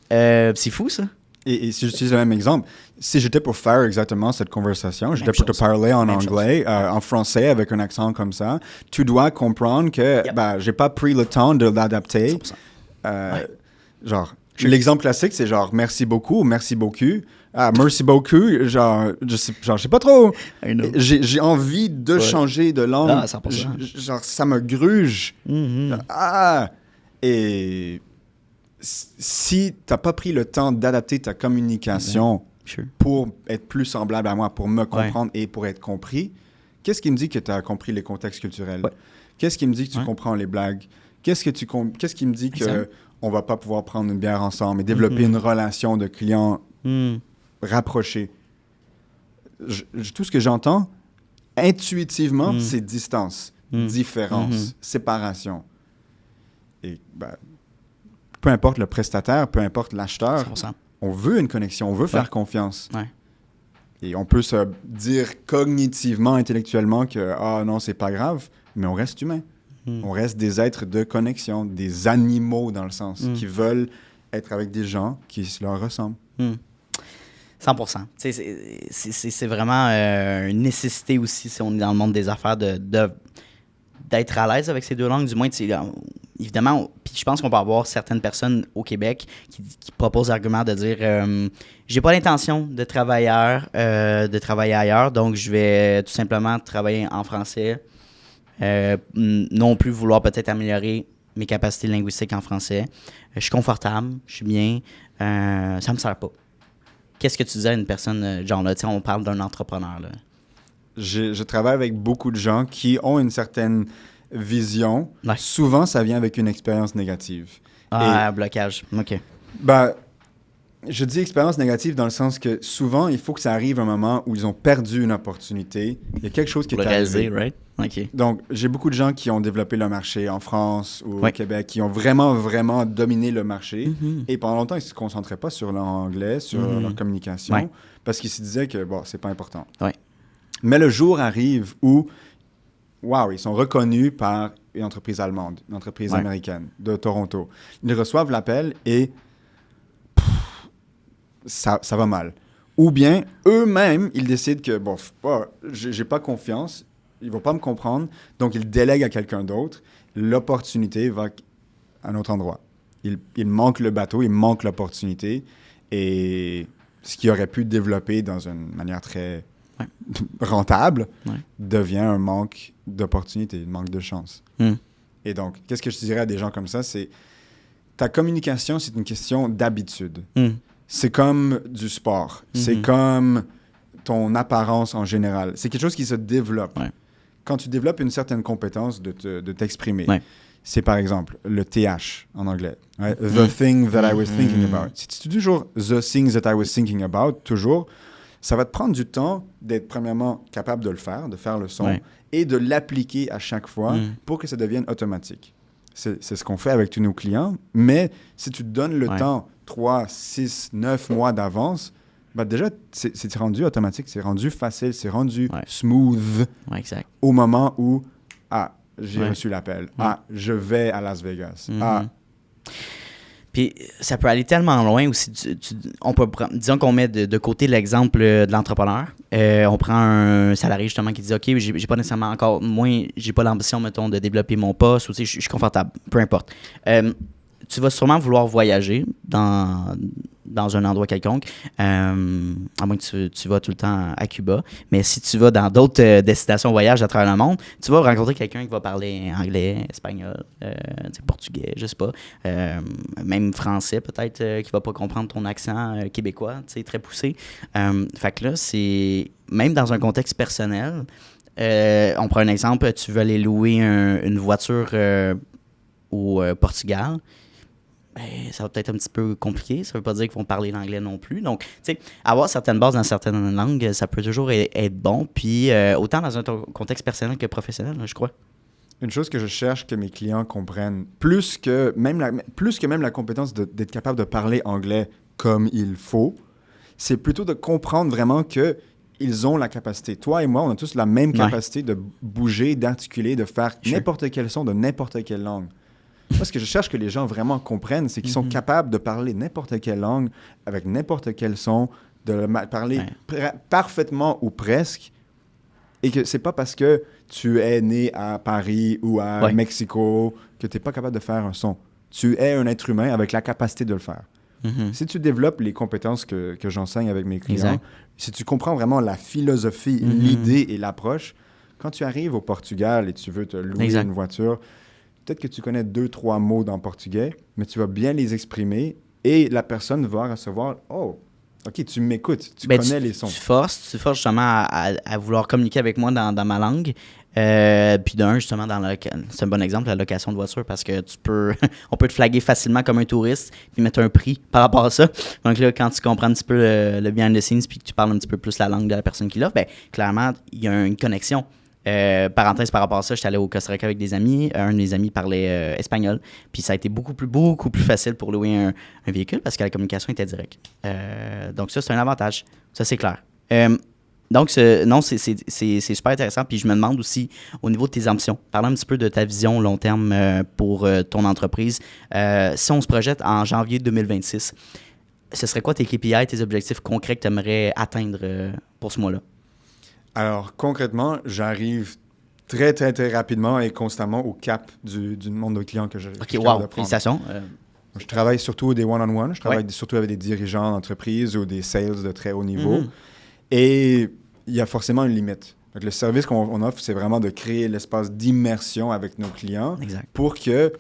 C'est fou, ça. Et si j'utilise le même exemple, si j'étais pour faire exactement cette conversation, j'étais pour te parler en anglais, en français, avec un accent comme ça, tu dois comprendre que j'ai pas pris le temps de l'adapter. Genre, l'exemple classique, c'est genre « merci beaucoup » ou « merci beaucoup ». Merci beaucoup, genre, je sais pas trop. J'ai envie de changer de langue. 100%. Genre, ça me gruge. Et si t'as pas pris le temps d'adapter ta communication pour être plus semblable à moi, pour me comprendre et pour être compris, qu'est-ce qui me dit que tu as compris les contextes culturels? Qu'est-ce qui me dit que tu comprends les blagues? Qu'est-ce qui me dit qu'on va pas pouvoir prendre une bière ensemble et développer une relation de client rapprochée? Tout ce que j'entends, intuitivement, c'est distance, différence, séparation. Et peu importe le prestataire, peu importe l'acheteur, 100%. On veut une connexion, on veut faire confiance. Et on peut se dire cognitivement, intellectuellement que non, c'est pas grave, mais on reste humain. On reste des êtres de connexion, des animaux dans le sens, qui veulent être avec des gens qui leur ressemblent. 100%. C'est vraiment une nécessité aussi, si on est dans le monde des affaires, d'être à l'aise avec ces deux langues. Du moins, évidemment, puis je pense qu'on peut avoir certaines personnes au Québec qui proposent l'argument de dire j'ai pas l'intention de travailler ailleurs, donc je vais tout simplement travailler en français. Non plus vouloir peut-être améliorer mes capacités linguistiques en français. Je suis confortable, je suis bien, ça me sert pas. Qu'est-ce que tu disais à une personne, genre là, on parle d'un entrepreneur, là. Je travaille avec beaucoup de gens qui ont une certaine vision. Souvent, ça vient avec une expérience négative. Blocage, OK. Je dis expérience négative dans le sens que souvent, il faut que ça arrive à un moment où ils ont perdu une opportunité. Il y a quelque chose qui est arrivé. Right? Okay. Donc, j'ai beaucoup de gens qui ont développé le marché en France ou au Québec, qui ont vraiment, vraiment dominé le marché. Et pendant longtemps, ils ne se concentraient pas sur leur anglais, sur leur communication, parce qu'ils se disaient que, c'est pas important. Mais le jour arrive où, ils sont reconnus par une entreprise allemande, une entreprise américaine de Toronto. Ils reçoivent l'appel et ça va mal. Ou bien, eux-mêmes, ils décident que, j'ai pas confiance, ils vont pas me comprendre, donc ils délèguent à quelqu'un d'autre. L'opportunité va à un autre endroit. Il manque le bateau, il manque l'opportunité. Et ce qui aurait pu développer dans une manière très rentable devient un manque d'opportunité, un manque de chance. Et donc, qu'est-ce que je dirais à des gens comme ça? C'est ta communication, c'est une question d'habitude. C'est comme du sport. C'est comme ton apparence en général. C'est quelque chose qui se développe. Quand tu développes une certaine compétence de t'exprimer, c'est par exemple le TH en anglais. The thing that I was thinking about. Si tu dis toujours the things that I was thinking about, toujours, Ça va te prendre du temps d'être, premièrement, capable de faire le son, Ouais. et de l'appliquer à chaque fois pour que ça devienne automatique. C'est ce qu'on fait avec tous nos clients, mais si tu te donnes le temps, 3, 6, 9 mois d'avance, bah déjà, c'est rendu automatique, c'est rendu facile, c'est rendu smooth Ouais, exact. au moment où, j'ai Ouais. reçu l'appel. Je vais à Las Vegas. Puis ça peut aller tellement loin aussi. Disons qu'on met de côté l'exemple de l'entrepreneur. On prend un salarié justement qui dit OK, j'ai pas nécessairement encore, j'ai pas l'ambition, mettons, de développer mon poste, ou tu sais, je suis confortable, peu importe. Tu vas sûrement vouloir voyager dans un endroit quelconque, à moins que tu vas tout le temps à Cuba. Mais si tu vas dans d'autres destinations voyage à travers le monde, tu vas rencontrer quelqu'un qui va parler anglais, espagnol, portugais, je sais pas, même français peut-être, qui va pas comprendre ton accent québécois, tu sais, très poussé. Fait que là, c'est même dans un contexte personnel. On prend un exemple, tu veux aller louer une voiture au Portugal. Ben, ça va peut-être un petit peu compliqué. Ça veut pas dire qu'ils vont parler l'anglais non plus. Donc, tu sais, avoir certaines bases dans certaines langues, ça peut toujours être bon. Puis, autant dans un contexte personnel que professionnel, je crois. Une chose que je cherche que mes clients comprennent, plus que même la compétence d'être capable de parler anglais comme il faut, c'est plutôt de comprendre vraiment que ils ont la capacité. Toi et moi, on a tous la même capacité de bouger, d'articuler, de faire n'importe quel son de n'importe quelle langue. Moi, ce que je cherche que les gens vraiment comprennent, c'est qu'ils sont capables de parler n'importe quelle langue, avec n'importe quel son, de parler parfaitement ou presque, et que c'est pas parce que tu es né à Paris ou à Mexico que tu n'es pas capable de faire un son. Tu es un être humain avec la capacité de le faire. Si tu développes les compétences que j'enseigne avec mes clients, si tu comprends vraiment la philosophie, l'idée et l'approche, quand tu arrives au Portugal et tu veux te louer une voiture, peut-être que tu connais 2-3 mots dans portugais, mais tu vas bien les exprimer et la personne va recevoir « Oh, OK, tu m'écoutes, tu connais les sons. » Tu forces justement à vouloir communiquer avec moi dans ma langue. Puis d'un, justement, c'est un bon exemple, la location de voiture, parce que on peut te flaguer facilement comme un touriste puis mettre un prix par rapport à ça. Donc là, quand tu comprends un petit peu le behind the scenes puis que tu parles un petit peu plus la langue de la personne qui l'offre, ben clairement, il y a une connexion. Parenthèse par rapport à ça, j'étais allé au Costa Rica avec des amis. Un de mes amis parlait espagnol. Puis ça a été beaucoup plus facile pour louer un véhicule parce que la communication était directe. Donc ça, c'est un avantage. Ça, c'est clair. Donc, c'est super intéressant. Puis je me demande aussi, au niveau de tes ambitions, parlons un petit peu de ta vision long terme pour ton entreprise. Si on se projette en janvier 2026, ce serait quoi tes KPI, tes objectifs concrets que tu aimerais atteindre pour ce mois-là? Alors, concrètement, j'arrive très, très, très rapidement et constamment au cap du nombre de clients que je OK, wow, félicitations. Je travaille surtout des one-on-one. Je travaille surtout avec des dirigeants d'entreprise ou des sales de très haut niveau. Et il y a forcément une limite. Donc, le service qu'on offre, c'est vraiment de créer l'espace d'immersion avec nos clients pour que,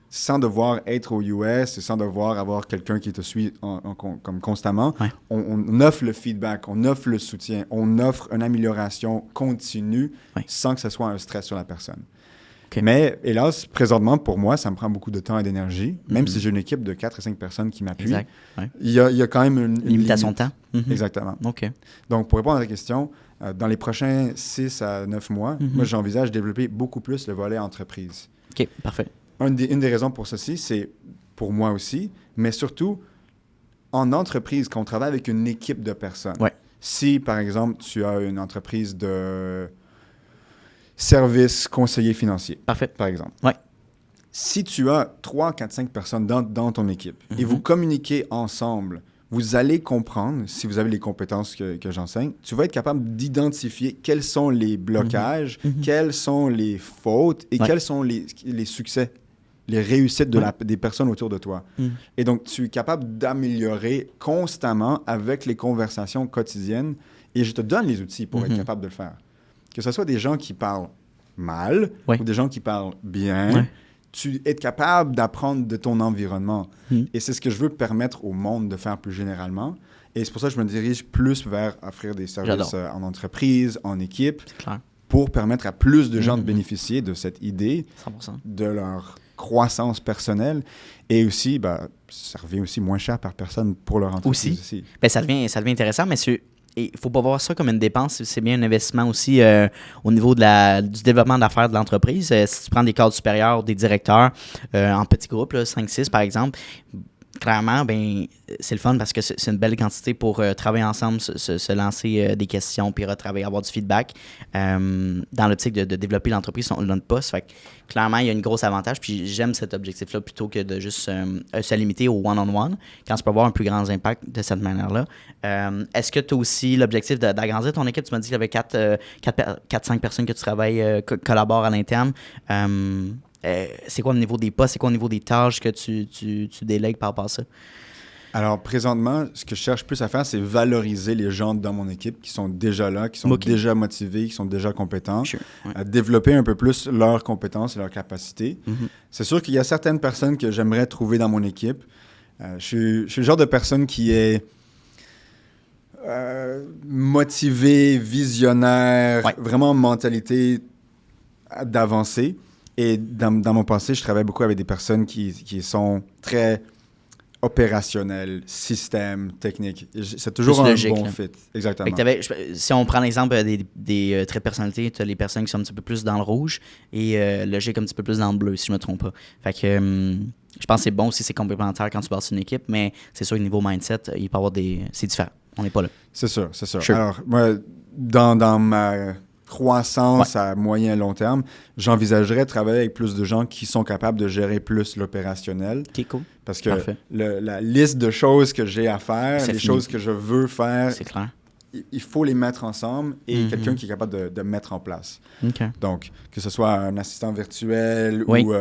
sans devoir être aux US et sans devoir avoir quelqu'un qui te suit comme constamment, on offre le feedback, on offre le soutien, on offre une amélioration continue sans que ce soit un stress sur la personne. Mais hélas, présentement, pour moi, ça me prend beaucoup de temps et d'énergie, même si j'ai une équipe de 4 à 5 personnes qui m'appuient. Il y a quand même une limitation limite. de temps. Exactement. Donc, pour répondre à la question, dans les prochains 6 à 9 mois, moi, j'envisage développer beaucoup plus le volet entreprise. OK, parfait. Une des raisons pour ceci, c'est pour moi aussi, mais surtout en entreprise, quand on travaille avec une équipe de personnes. Si, par exemple, tu as une entreprise de service conseiller financier, par exemple. Si tu as 3, 4, 5 personnes dans ton équipe et vous communiquez ensemble, vous allez comprendre, si vous avez les compétences que j'enseigne, tu vas être capable d'identifier quels sont les blocages, quelles sont les fautes et quels sont les succès, les réussites des personnes autour de toi. Et donc, tu es capable d'améliorer constamment avec les conversations quotidiennes et je te donne les outils pour être capable de le faire. Que ce soit des gens qui parlent mal ou des gens qui parlent bien, tu es capable d'apprendre de ton environnement. Et c'est ce que je veux permettre au monde de faire plus généralement. Et c'est pour ça que je me dirige plus vers offrir des services en entreprise, en équipe, pour permettre à plus de gens de bénéficier de cette idée, 100%. de leur croissance personnelle. Et aussi, ça revient aussi moins cher par personne pour leur entreprise aussi. Ça devient intéressant, messieurs. il ne faut pas voir ça comme une dépense, c'est bien un investissement aussi au niveau du développement d'affaires de l'entreprise. Si tu prends des cadres supérieurs, des directeurs en petits groupes, 5-6 par exemple, clairement, ben, c'est le fun parce que c'est une belle quantité pour travailler ensemble, se lancer des questions, puis retravailler, avoir du feedback dans l'optique de développer l'entreprise, notre poste. Fait que, clairement, il y a une grosse avantage, puis j'aime cet objectif-là plutôt que de juste se limiter au one-on-one, quand tu peux avoir un plus grand impact de cette manière-là. Est-ce que tu as aussi l'objectif d'agrandir ton équipe? Tu m'as dit qu'il y avait 4-5 personnes que tu travailles, collaborent à l'interne. C'est quoi au niveau des postes, c'est quoi au niveau des tâches que tu délègues par rapport à ça? Alors, présentement, ce que je cherche plus à faire, c'est valoriser les gens dans mon équipe qui sont déjà là, qui sont déjà motivés, qui sont déjà compétents, développer un peu plus leurs compétences et leurs capacités. Mm-hmm. C'est sûr qu'il y a certaines personnes que j'aimerais trouver dans mon équipe. Je suis le genre de personne qui est motivé, visionnaire, vraiment mentalité d'avancer. Et dans mon passé, je travaille beaucoup avec des personnes qui sont très opérationnelles, système, technique. C'est toujours un logique, bon fit. Exactement. Si on prend l'exemple des traits de personnalité, tu as les personnes qui sont un petit peu plus dans le rouge et logique un petit peu plus dans le bleu, si je ne me trompe pas. Fait que je pense que c'est bon aussi, c'est complémentaire quand tu bâtis une équipe, mais c'est sûr, au niveau mindset, il peut y avoir c'est différent. On n'est pas là. C'est sûr. Sure. Alors, moi, dans ma croissance à moyen et long terme, j'envisagerais de travailler avec plus de gens qui sont capables de gérer plus l'opérationnel. OK, cool. Parce que la liste de choses que j'ai à faire, choses que je veux faire, c'est clair. Il faut les mettre ensemble et quelqu'un qui est capable de mettre en place. Okay. Donc, que ce soit un assistant virtuel ou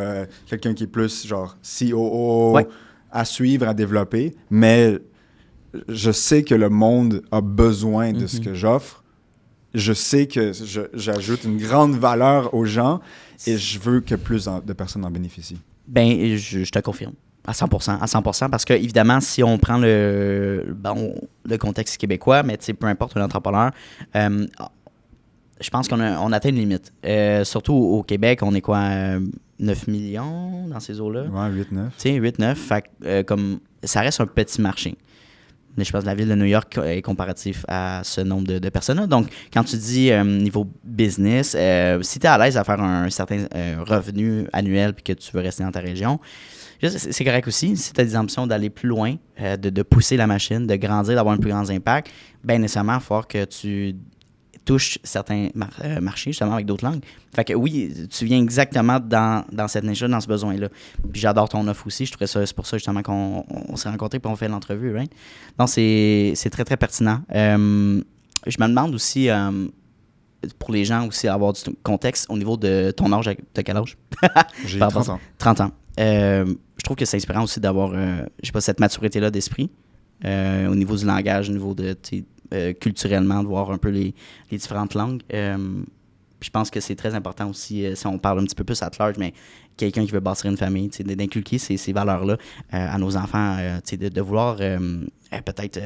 quelqu'un qui est plus genre COO à suivre, à développer, mais je sais que le monde a besoin de ce que j'offre. Je sais que j'ajoute une grande valeur aux gens et je veux que plus de personnes en bénéficient. Ben, je te confirme. À 100%, parce que évidemment, si on prend le contexte québécois, mais peu importe l'entrepreneur, je pense qu'on atteint une limite. Surtout au Québec, on est quoi, 9 millions dans ces eaux-là? Ouais, 8-9. Tu sais, 8-9, fait comme ça reste un petit marché. Je pense que la ville de New York est comparatif à ce nombre de personnes-là. Donc, quand tu dis niveau business, si tu es à l'aise à faire un certain revenu annuel puis que tu veux rester dans ta région, c'est correct aussi. Si tu as des ambitions d'aller plus loin, de pousser la machine, de grandir, d'avoir un plus grand impact, bien nécessairement, il va falloir que tu touches certains marchés, justement, avec d'autres langues. Fait que oui, tu viens exactement dans cette niche-là, dans ce besoin-là. Puis j'adore ton offre aussi. Je trouvais ça, c'est pour ça, justement, qu'on s'est rencontrés et on fait l'entrevue, right? Donc, c'est très, très pertinent. Je me demande aussi, pour les gens aussi, avoir du contexte au niveau de ton âge. T'as quel âge? J'ai 30 ans. 30 ans. Je trouve que c'est inspirant aussi d'avoir, cette maturité-là d'esprit au niveau du langage, au niveau de... culturellement, de voir un peu les différentes langues. Je pense que c'est très important aussi, si on parle un petit peu plus à large, mais quelqu'un qui veut bâtir une famille, d'inculquer ces valeurs-là à nos enfants, de vouloir peut-être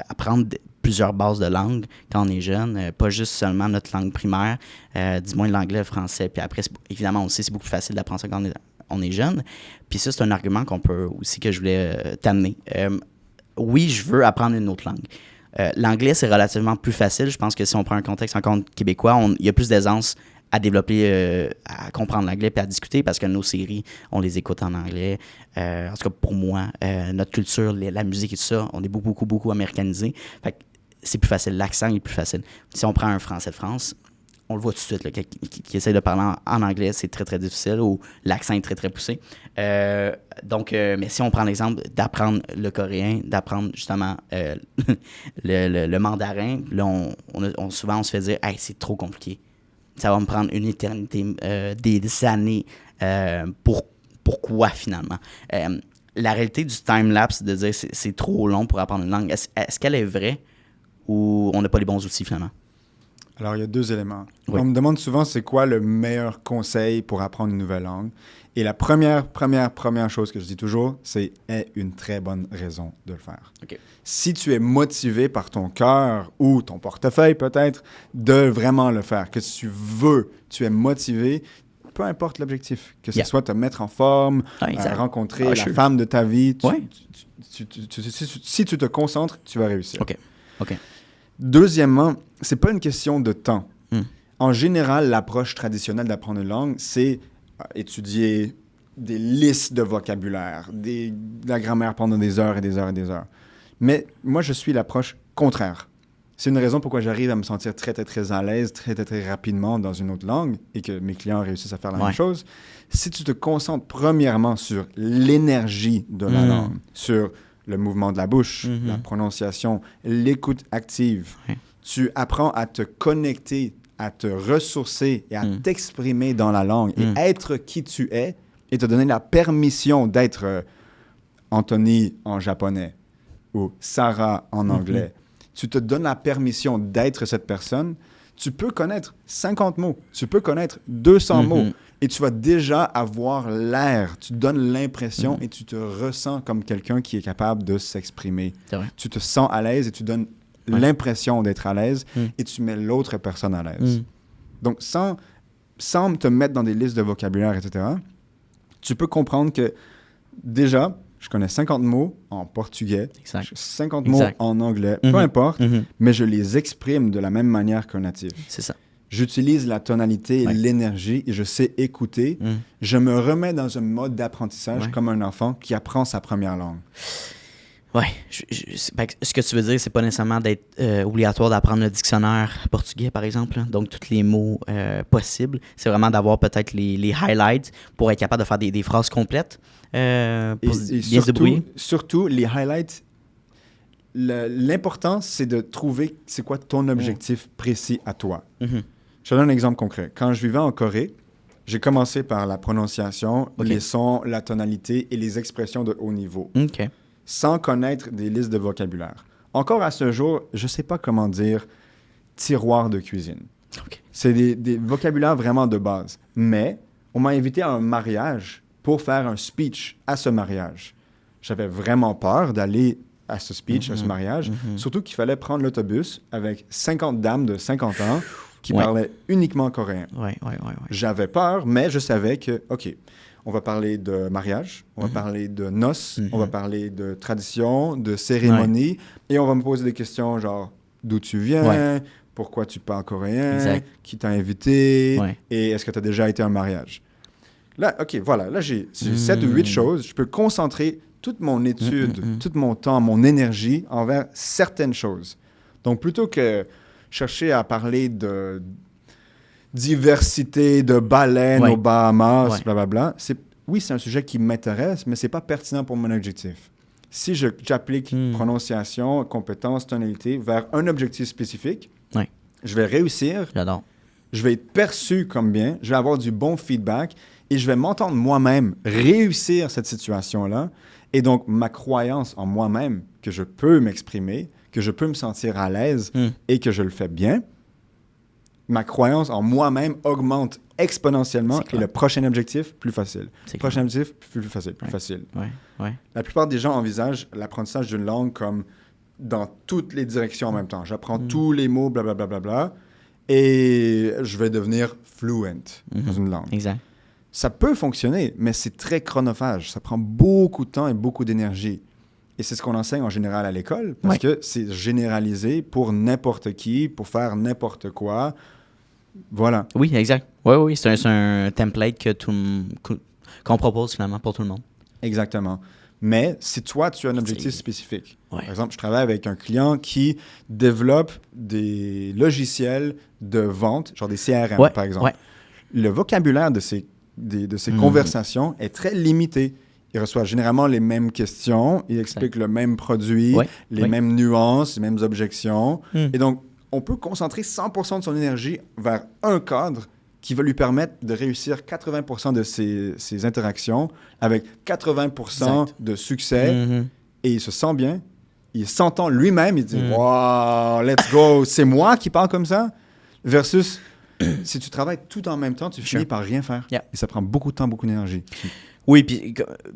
apprendre plusieurs bases de langue quand on est jeune, pas juste seulement notre langue primaire, du moins l'anglais, le français, puis après, évidemment, aussi, c'est beaucoup plus facile d'apprendre ça quand on est jeune. Puis ça, c'est un argument que je voulais t'amener. Oui, je veux apprendre une autre langue. L'anglais, c'est relativement plus facile. Je pense que si on prend un contexte encore québécois, il y a plus d'aisance à développer, à comprendre l'anglais puis à discuter parce que nos séries, on les écoute en anglais. En tout cas, pour moi, notre culture, la musique et tout ça, on est beaucoup, beaucoup américanisé. Fait que c'est plus facile. L'accent est plus facile. Si on prend un Français de France, on le voit tout de suite, là, qui essaie de parler en anglais, c'est très, très difficile ou l'accent est très, très poussé. Mais si on prend l'exemple d'apprendre le coréen, d'apprendre justement le mandarin, là, souvent, on se fait dire « Hey, c'est trop compliqué. Ça va me prendre une éternité, des années. Pourquoi, finalement? » La réalité du time-lapse, de dire c'est trop long pour apprendre une langue, est-ce qu'elle est vraie ou on n'a pas les bons outils, finalement? Alors, il y a deux éléments. Oui. On me demande souvent c'est quoi le meilleur conseil pour apprendre une nouvelle langue. Et la première chose que je dis toujours, c'est une très bonne raison de le faire. Okay. Si tu es motivé par ton cœur ou ton portefeuille peut-être de vraiment le faire, que tu es motivé, peu importe l'objectif, que ce soit te mettre en forme, rencontrer la femme de ta vie, si tu te concentres, tu vas réussir. OK. Deuxièmement, c'est pas une question de temps. Mm. En général, l'approche traditionnelle d'apprendre une langue, c'est étudier des listes de vocabulaire, de la grammaire pendant des heures et des heures et des heures. Mais moi, je suis l'approche contraire. C'est une raison pourquoi j'arrive à me sentir très, très, très à l'aise, très, très, très rapidement dans une autre langue et que mes clients réussissent à faire la même chose. Si tu te concentres premièrement sur l'énergie de la langue, sur le mouvement de la bouche, la prononciation, l'écoute active, tu apprends à te connecter, à te ressourcer et à t'exprimer dans la langue et être qui tu es et te donner la permission d'être Anthony en japonais ou Sarah en anglais. Tu te donnes la permission d'être cette personne. Tu peux connaître 50 mots, tu peux connaître 200 mots et tu vas déjà avoir l'air, tu donnes l'impression et tu te ressens comme quelqu'un qui est capable de s'exprimer. Tu te sens à l'aise et tu donnes l'impression d'être à l'aise et tu mets l'autre personne à l'aise. Donc, sans te mettre dans des listes de vocabulaire, etc., tu peux comprendre que déjà, je connais 50 mots en portugais, 50 mots en anglais, peu importe, mais je les exprime de la même manière qu'un natif. C'est ça. J'utilise la tonalité et l'énergie et je sais écouter. Je me remets dans un mode d'apprentissage comme un enfant qui apprend sa première langue. Oui. Ce que tu veux dire, c'est pas nécessairement d'être obligatoire d'apprendre le dictionnaire portugais, par exemple. Là. Donc, tous les mots possibles. C'est vraiment d'avoir peut-être les highlights pour être capable de faire des phrases complètes. Pour bien se débrouiller. Surtout, les highlights, l'important, c'est de trouver c'est quoi ton objectif précis à toi. Je te donne un exemple concret. Quand je vivais en Corée, j'ai commencé par la prononciation, les sons, la tonalité et les expressions de haut niveau. Sans connaître des listes de vocabulaire. Encore à ce jour, je ne sais pas comment dire tiroir de cuisine. C'est des vocabulaires vraiment de base. Mais on m'a invité à un mariage pour faire un speech à ce mariage. J'avais vraiment peur d'aller à ce speech, à ce mariage, surtout qu'il fallait prendre l'autobus avec 50 dames de 50 ans qui parlaient uniquement coréen. J'avais peur, mais je savais que, OK, on va parler de mariage, on va parler de noces, on va parler de tradition, de cérémonie, et on va me poser des questions genre d'où tu viens, pourquoi tu parles coréen, qui t'a invité, et est-ce que tu as déjà été à un mariage. Là, OK, voilà, là j'ai 7 ou 8 choses, je peux concentrer toute mon étude, tout mon temps, mon énergie envers certaines choses. Donc plutôt que chercher à parler de diversité de baleines aux Bahamas, blablabla. Oui, c'est un sujet qui m'intéresse, mais c'est pas pertinent pour mon objectif. Si j'applique prononciation, compétence, tonalité vers un objectif spécifique, je vais réussir, je vais être perçu comme bien, je vais avoir du bon feedback et je vais m'entendre moi-même réussir cette situation-là. Et donc, ma croyance en moi-même que je peux m'exprimer, que je peux me sentir à l'aise et que je le fais bien, ma croyance en moi-même augmente exponentiellement et le prochain objectif, plus facile. Prochain objectif, plus facile, plus facile. La plupart des gens envisagent l'apprentissage d'une langue comme dans toutes les directions en même temps. J'apprends tous les mots, blablabla, bla, bla, bla, et je vais devenir fluent dans une langue. Ça peut fonctionner, mais c'est très chronophage. Ça prend beaucoup de temps et beaucoup d'énergie. Et c'est ce qu'on enseigne en général à l'école, parce que c'est généralisé pour n'importe qui, pour faire n'importe quoi. Voilà. Oui, exact. Oui, c'est un template qu'on propose finalement pour tout le monde. Exactement. Mais si toi, tu as un objectif spécifique, par exemple, je travaille avec un client qui développe des logiciels de vente, genre des CRM, par exemple. Le vocabulaire de ces conversations est très limité. Il reçoit généralement les mêmes questions, il explique le même produit, les mêmes nuances, les mêmes objections. Et donc, on peut concentrer 100% de son énergie vers un cadre qui va lui permettre de réussir 80% de ses interactions avec 80% de succès. Et il se sent bien, il s'entend lui-même, il dit « Wow, let's go, c'est moi qui parle comme ça ?» Versus, si tu travailles tout en même temps, tu finis par rien faire. Et ça prend beaucoup de temps, beaucoup d'énergie. Oui, puis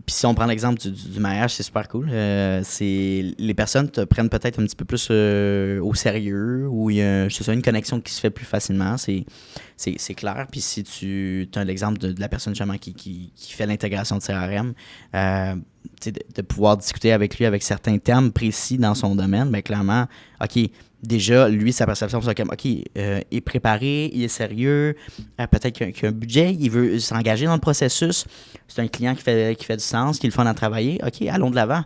si on prend l'exemple du mariage, c'est super cool. Les personnes te prennent peut-être un petit peu plus au sérieux, ou il y a une connexion qui se fait plus facilement, c'est clair. Puis si tu as l'exemple de la personne justement qui fait l'intégration de CRM, de pouvoir discuter avec lui avec certains termes précis dans son domaine, bien clairement, OK, déjà, lui, sa perception, c'est comme, OK, il est préparé, il est sérieux, peut-être qu'il a un budget, il veut s'engager dans le processus. C'est un client qui fait du sens, qui est le fun à travailler. OK, allons de l'avant.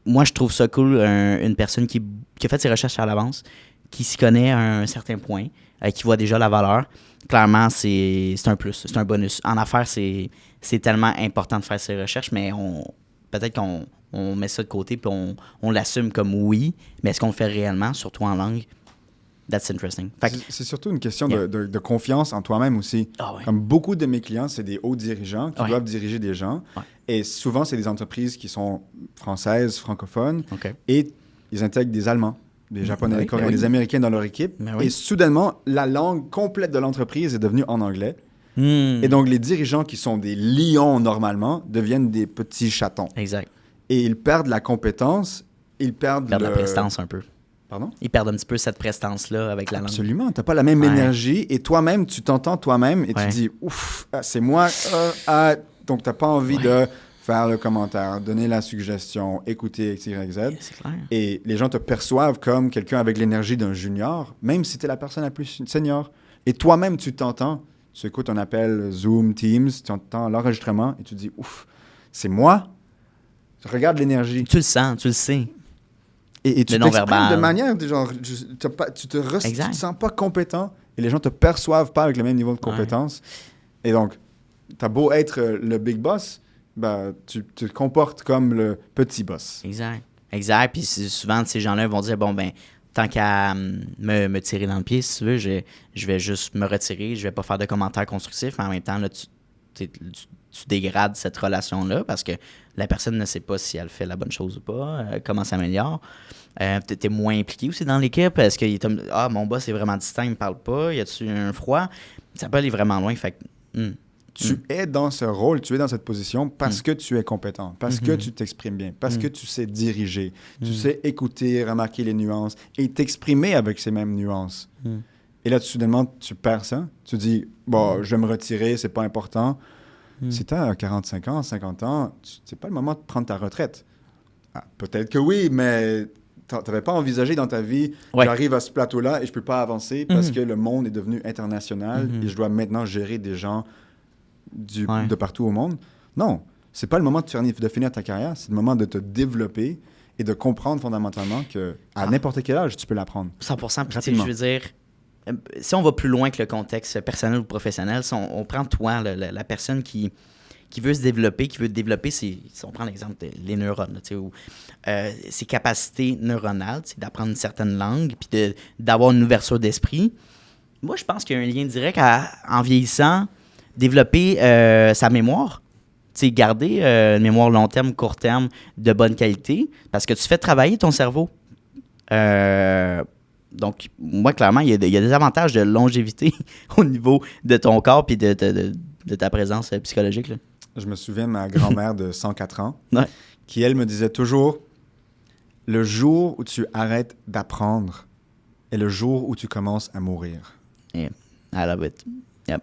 Moi, je trouve ça cool, une personne qui a fait ses recherches à l'avance, qui s'y connaît à un certain point, qui voit déjà la valeur. Clairement, c'est un plus, c'est un bonus. En affaires, c'est tellement important de faire ses recherches, mais peut-être qu'on met ça de côté puis on l'assume comme oui, mais est-ce qu'on le fait réellement, surtout en langue? That's interesting. C'est surtout une question de confiance en toi-même aussi. Ah ouais. Comme beaucoup de mes clients, c'est des hauts dirigeants qui doivent diriger des gens. Ouais. Et souvent, c'est des entreprises qui sont françaises, francophones. OK. Et ils intègrent des Allemands, des Japonais, des Coréens, des Américains dans leur équipe. Et soudainement, la langue complète de l'entreprise est devenue en anglais. Et donc, les dirigeants qui sont des lions normalement deviennent des petits chatons. Exact. Et ils perdent la compétence, ils perdent la prestance un peu. Pardon? Ils perdent un petit peu cette prestance-là avec la langue. Absolument. Tu n'as pas la même énergie et toi-même, tu t'entends toi-même et tu dis « Ouf, c'est moi. » Donc, tu n'as pas envie de faire le commentaire, donner la suggestion, écouter X, Y, Z. C'est clair. Et les gens te perçoivent comme quelqu'un avec l'énergie d'un junior, même si tu es la personne la plus senior. Et toi-même, tu t'entends. Tu écoutes un appel Zoom, Teams, tu entends l'enregistrement et tu dis « Ouf, c'est moi. » Regarde l'énergie. Tu le sens, tu le sais. Et tu t'exprimes de manière, genre, tu te sens pas compétent et les gens te perçoivent pas avec le même niveau de compétence. Et donc, t'as beau être le big boss, tu te comportes comme le petit boss. Exact. Puis souvent, ces gens-là vont dire, bon, ben, tant qu'à me tirer dans le pied, si tu veux, je vais juste me retirer, je vais pas faire de commentaires constructifs, mais en même temps, là, tu dégrades cette relation-là parce que la personne ne sait pas si elle fait la bonne chose ou pas, comment ça s'améliore. Tu es moins impliqué aussi dans l'équipe parce que mon boss est vraiment distant, il me parle pas, y a-tu un froid? Ça peut aller vraiment loin. Fait que, tu es dans ce rôle, tu es dans cette position parce que tu es compétent, parce que tu t'exprimes bien, parce que tu sais diriger, tu sais écouter, remarquer les nuances et t'exprimer avec ces mêmes nuances. Et là, soudainement, tu perds ça. Tu dis, bon, je vais me retirer, c'est pas important. Si tu as 45 ans, 50 ans, c'est pas le moment de prendre ta retraite. Peut-être que oui, mais tu n'avais pas envisagé dans ta vie, j'arrive à ce plateau-là et je peux pas avancer parce que le monde est devenu international et je dois maintenant gérer des gens de partout au monde. Non, c'est pas le moment de finir ta carrière, c'est le moment de te développer et de comprendre fondamentalement qu'à n'importe quel âge, tu peux l'apprendre. 100%. Puis, je veux dire, si on va plus loin que le contexte personnel ou professionnel, si on prend toi, la personne qui veut se développer, si on prend l'exemple des neurones, ou ses capacités neuronales, d'apprendre une certaine langue, puis d'avoir une ouverture d'esprit, moi, je pense qu'il y a un lien direct en vieillissant, développer sa mémoire, garder une mémoire long terme, court terme, de bonne qualité, parce que tu fais travailler ton cerveau. Donc, moi, clairement, il y a des avantages de longévité au niveau de ton corps et de ta présence psychologique. Là. Je me souviens de ma grand-mère de 104 ans qui, elle, me disait toujours « Le jour où tu arrêtes d'apprendre est le jour où tu commences à mourir. » Yeah. I love it. Yep.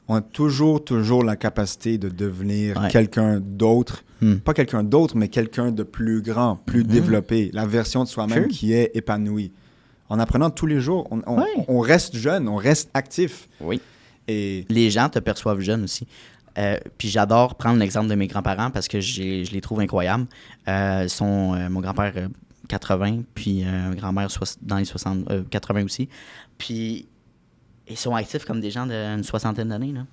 On a toujours la capacité de devenir quelqu'un d'autre. Pas quelqu'un d'autre, mais quelqu'un de plus grand, plus développé. La version de soi-même qui est épanouie. En apprenant tous les jours, on reste jeune, on reste actif. Oui. Et les gens te perçoivent jeune aussi. Puis j'adore prendre l'exemple de mes grands-parents parce que je les trouve incroyables. Mon grand-père 80, puis ma grand-mère dans les 80 aussi. Puis ils sont actifs comme des gens d'une soixantaine d'années. Là.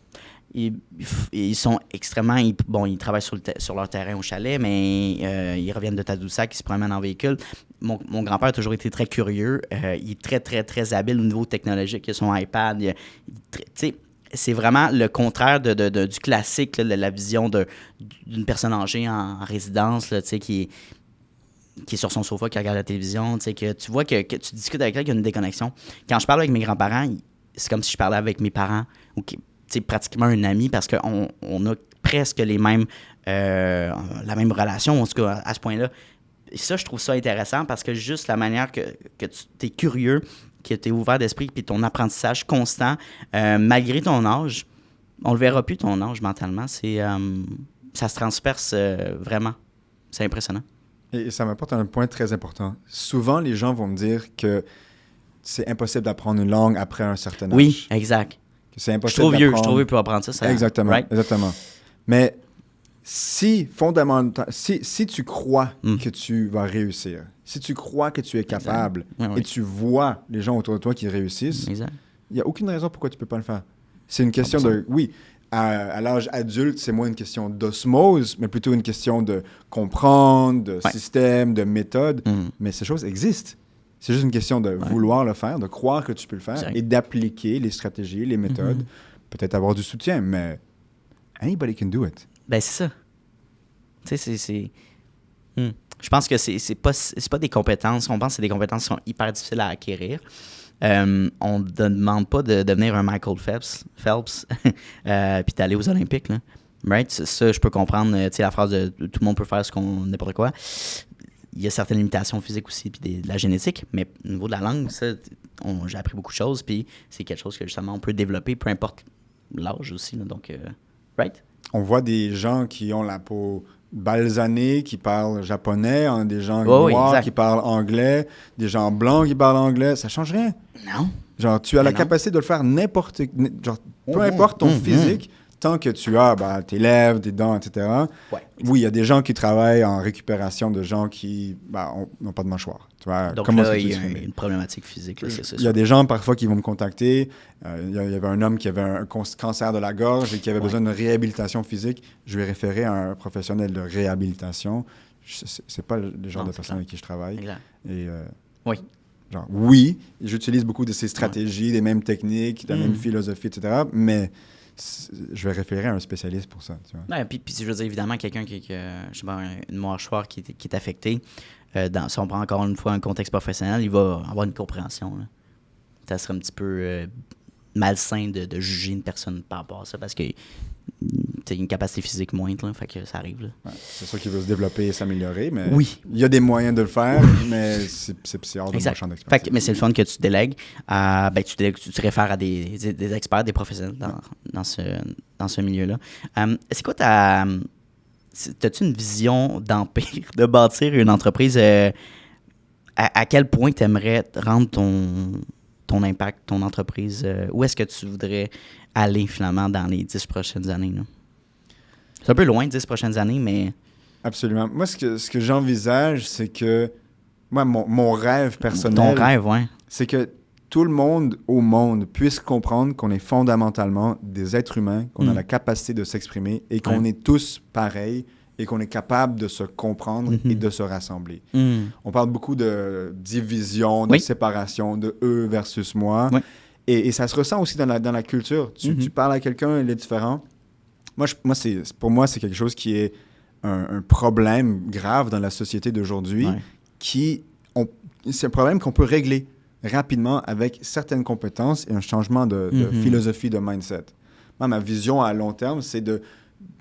Ils sont extrêmement... Ils travaillent sur leur terrain au chalet, mais ils reviennent de Tadoussac, ils se promènent en véhicule. Mon grand-père a toujours été très curieux. Il est très, très, très habile au niveau technologique. Il a son iPad. C'est vraiment le contraire du classique, là, de la vision d'une personne âgée en résidence là, qui est sur son sofa, qui regarde la télévision. Que tu vois que tu discutes avec elle, qu'il y a une déconnexion. Quand je parle avec mes grands-parents, c'est comme si je parlais avec mes parents ou pratiquement un ami parce qu'on a presque la même relation, en tout cas, à ce point-là. Et ça, je trouve ça intéressant parce que juste la manière que tu es curieux, que tu es ouvert d'esprit, puis ton apprentissage constant, malgré ton âge, on le verra plus, ton âge, mentalement. Ça se transperce vraiment. C'est impressionnant. Et ça m'apporte un point très important. Souvent, les gens vont me dire que c'est impossible d'apprendre une langue après un certain âge. Oui, exact. Que c'est Je impossible suis trop d'apprendre... vieux pour apprendre ça. Exactement, Right? exactement. Mais si tu crois que tu vas réussir, si tu crois que tu es capable et tu vois les gens autour de toi qui réussissent, il n'y a aucune raison pourquoi tu ne peux pas le faire. C'est une question de... Oui, à l'âge adulte, c'est moins une question d'osmose, mais plutôt une question de comprendre, de système, de méthode. Mais ces choses existent. C'est juste une question de vouloir le faire, de croire que tu peux le faire et d'appliquer les stratégies, les méthodes. Peut-être avoir du soutien, mais anybody can do it. Ben, c'est ça. Tu sais, je pense que c'est pas des compétences. On pense que c'est des compétences qui sont hyper difficiles à acquérir. On ne demande pas de devenir un Michael Phelps puis d'aller aux Olympiques. Là. Right? Ça, je peux comprendre. Tu sais, la phrase de tout le monde peut faire n'importe quoi. Il y a certaines limitations physiques aussi, puis de la génétique, mais au niveau de la langue, ça, j'ai appris beaucoup de choses, puis c'est quelque chose que justement on peut développer, peu importe l'âge aussi. Là, donc, right? On voit des gens qui ont la peau balsanée, qui parlent japonais, des gens noirs qui parlent anglais, des gens blancs qui parlent anglais. Ça change rien. Non. Genre, tu as la capacité de le faire peu importe ton physique, tant que tu as tes lèvres, tes dents, etc. Oui, il y a des gens qui travaillent en récupération de gens qui n'ont pas de mâchoire. Tu vois, donc comment là, il y a une problématique physique. Là, il y a des gens parfois qui vont me contacter. Il y avait un homme qui avait un cancer de la gorge et qui avait besoin de réhabilitation physique. Je lui ai référé à un professionnel de réhabilitation. C'est pas le genre de personne avec qui je travaille. Exact. Et, oui, j'utilise beaucoup de ces stratégies, des mêmes techniques, de la même philosophie, etc. Mais je vais référer à un spécialiste pour ça. Tu vois. Ouais, puis je veux dire, évidemment, quelqu'un qui a je sais pas, une mâchoire qui est affectée, si on prend encore une fois un contexte professionnel, il va avoir une compréhension. Là. Ça serait un petit peu malsain de juger une personne par rapport à ça parce que tu as une capacité physique moindre, là, fait que ça arrive. Là. Ouais, c'est sûr qu'il veut se développer et s'améliorer, mais il y a des moyens de le faire, mais c'est hors de mon champ d'expertise. Mais c'est le fun que tu délègues. Tu réfères à des experts, des professionnels dans ce milieu-là. C'est quoi t'as-tu une vision d'empire, de bâtir une entreprise? À quel point tu aimerais rendre ton impact, ton entreprise? Où est-ce que tu voudrais aller finalement dans les 10 prochaines années? Là? C'est un peu loin, 10 prochaines années, mais... Absolument. Moi, ce que j'envisage, c'est que... Moi, mon rêve personnel... Ton rêve, oui. C'est que tout le monde au monde puisse comprendre qu'on est fondamentalement des êtres humains, qu'on a la capacité de s'exprimer et qu'on est tous pareils et qu'on est capable de se comprendre et de se rassembler. On parle beaucoup de division, de séparation, de eux versus moi. Et ça se ressent aussi dans la culture. Tu parles à quelqu'un, il est différent. Pour moi, c'est quelque chose qui est un problème grave dans la société d'aujourd'hui. C'est un problème qu'on peut régler rapidement avec certaines compétences et un changement de philosophie, de mindset. Moi, ma vision à long terme, c'est de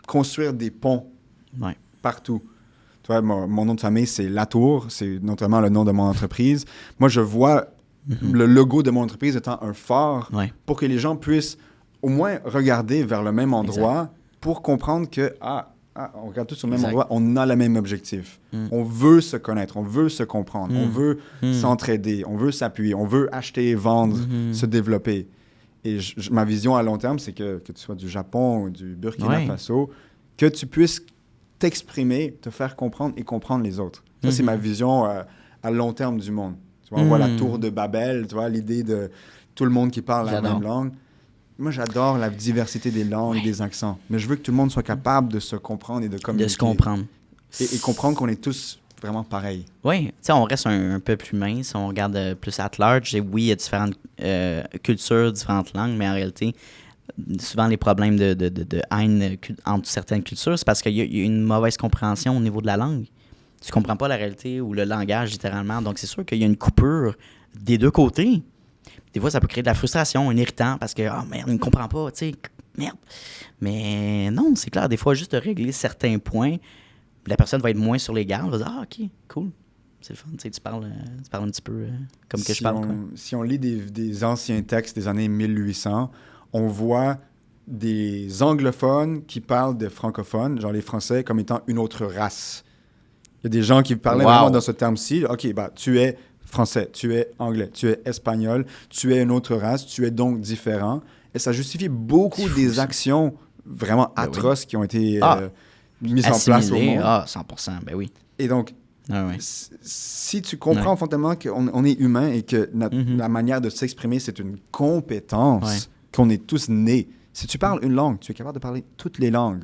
construire des ponts partout. Tu vois, mon nom de famille, c'est Latour. C'est notamment le nom de mon entreprise. Moi, je vois le logo de mon entreprise étant un phare pour que les gens puissent au moins regarder vers le même endroit pour comprendre que, on regarde tous au même endroit, on a le même objectif. On veut se connaître, on veut se comprendre, on veut s'entraider, on veut s'appuyer, on veut acheter, vendre, se développer. Et ma vision à long terme, c'est que tu sois du Japon ou du Burkina Faso, que tu puisses t'exprimer, te faire comprendre et comprendre les autres. Ça, c'est ma vision à long terme du monde. Tu vois, on voit la tour de Babel, tu vois, l'idée de tout le monde qui parle la même langue. Moi, j'adore la diversité des langues et des accents. Mais je veux que tout le monde soit capable de se comprendre et de communiquer. De se comprendre. Et comprendre qu'on est tous vraiment pareils. Oui, tu sais, on reste un peuple humain. Si on regarde plus at large, oui, il y a différentes cultures, différentes langues, mais en réalité, souvent les problèmes de haine entre certaines cultures, c'est parce qu'il y a une mauvaise compréhension au niveau de la langue. Tu comprends pas la réalité ou le langage, littéralement. Donc, c'est sûr qu'il y a une coupure des deux côtés. Des fois, ça peut créer de la frustration, un irritant, parce que, merde, il ne comprend pas, tu sais, merde. Mais non, c'est clair, des fois, juste de régler certains points, la personne va être moins sur les gardes, va dire, OK, cool, c'est le fun, tu sais, tu parles un petit peu comme que je parle. Si on lit des anciens textes des années 1800, on voit des anglophones qui parlent des francophones, genre les Français, comme étant une autre race. Il y a des gens qui parlaient Wow. vraiment dans ce terme-ci. OK, bah, tu es français, tu es anglais, tu es espagnol, tu es une autre race, tu es donc différent. Et ça justifie beaucoup C'est fou, des ça. actions vraiment Ben oui. atroces qui ont été Ah. mises en place au Assimilé, monde. 100%, ben oui. Et donc, Ah ouais. si tu comprends fondamentalement qu'on est humain et que la manière de s'exprimer, c'est une compétence, Ouais. qu'on est tous nés. Si tu parles une langue, tu es capable de parler toutes les langues.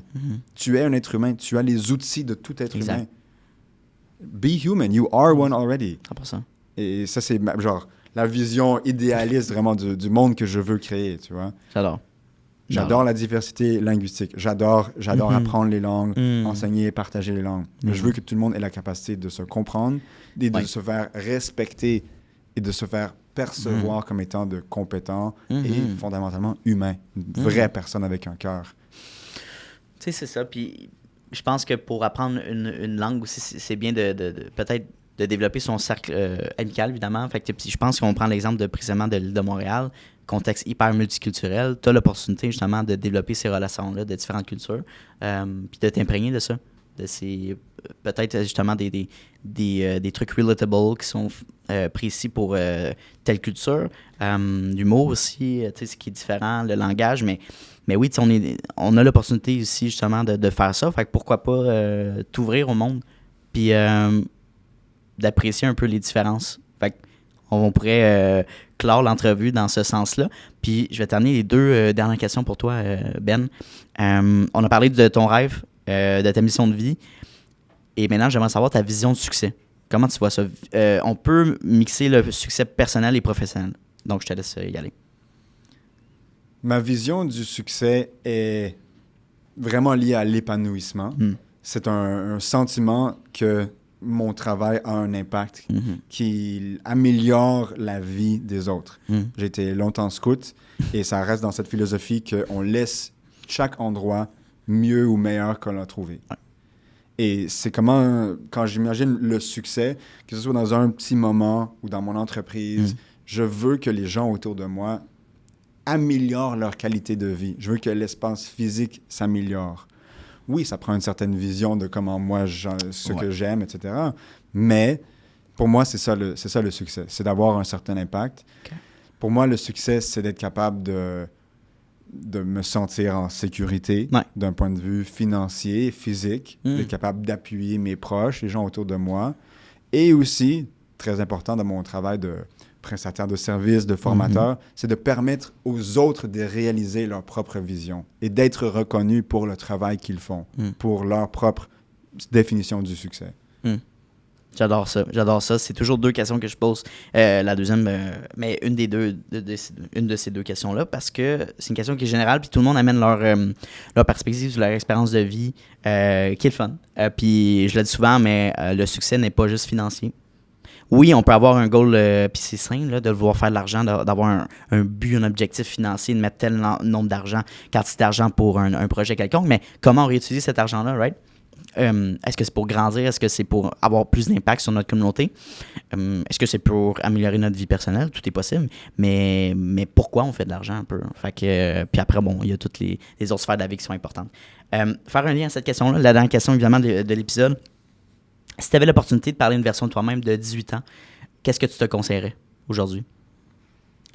Tu es un être humain, tu as les outils de tout être Exact. humain. Be human, you are one already. 100%. Et ça, c'est genre la vision idéaliste vraiment du monde que je veux créer, tu vois. J'adore. J'adore la diversité linguistique. J'adore apprendre les langues, enseigner et partager les langues. Mais je veux que tout le monde ait la capacité de se comprendre et de se faire respecter et de se faire percevoir comme étant de compétents et fondamentalement humains. Une vraie personne avec un cœur. Tu sais, c'est ça. Puis je pense que pour apprendre une langue aussi, c'est bien de peut-être de développer son cercle amical, évidemment. Fait que, puis je pense qu'on prend l'exemple précisément de l'île de Montréal, contexte hyper multiculturel. Tu as l'opportunité justement de développer ces relations-là de différentes cultures, puis de t'imprégner de ça. De ces peut-être justement des trucs relatable qui sont précis pour telle culture. L'humour aussi, tu sais, ce qui est différent, le langage, mais oui, tu sais, on a l'opportunité aussi justement de faire ça. Fait que pourquoi pas t'ouvrir au monde, puis d'apprécier un peu les différences. Fait qu'on pourrait clore l'entrevue dans ce sens-là. Puis je vais t'amener les deux dernières questions pour toi, Ben. On a parlé de ton rêve, de ta mission de vie. Et maintenant, j'aimerais savoir ta vision de succès. Comment tu vois ça? On peut mixer le succès personnel et professionnel. Donc, je te laisse y aller. Ma vision du succès est vraiment liée à l'épanouissement. C'est un sentiment que mon travail a un impact qui améliore la vie des autres. J'ai été longtemps scout et ça reste dans cette philosophie qu'on laisse chaque endroit mieux ou meilleur qu'on l'a trouvé. Ouais. Et c'est comment, quand j'imagine le succès, que ce soit dans un petit moment ou dans mon entreprise, je veux que les gens autour de moi améliorent leur qualité de vie. Je veux que l'espace physique s'améliore. Oui, ça prend une certaine vision de comment moi, que j'aime, etc. Mais pour moi, c'est ça le succès. C'est d'avoir un certain impact. Okay. Pour moi, le succès, c'est d'être capable de me sentir en sécurité d'un point de vue financier, physique, d'être capable d'appuyer mes proches, les gens autour de moi. Et aussi, très important dans mon travail de prestataire de services, de formateur, c'est de permettre aux autres de réaliser leur propre vision et d'être reconnus pour le travail qu'ils font, pour leur propre définition du succès. J'adore ça. C'est toujours deux questions que je pose. La deuxième, mais une de ces deux questions-là, parce que c'est une question qui est générale, puis tout le monde amène leur perspective, leur expérience de vie, qui est le fun. Puis je le dis souvent, mais le succès n'est pas juste financier. Oui, on peut avoir un goal, puis c'est sain là, de vouloir faire de l'argent, d'avoir un but, un objectif financier, de mettre tel nombre d'argent, quantité d'argent pour un projet quelconque, mais comment on réutilise cet argent-là, right? Est-ce que c'est pour grandir? Est-ce que c'est pour avoir plus d'impact sur notre communauté? Est-ce que c'est pour améliorer notre vie personnelle? Tout est possible. Mais pourquoi on fait de l'argent un peu? Fait que, puis après, bon, il y a toutes les autres sphères de la vie qui sont importantes. Faire un lien à cette question-là, la dernière question, évidemment, de l'épisode. Si tu avais l'opportunité de parler une version de toi-même de 18 ans, qu'est-ce que tu te conseillerais aujourd'hui?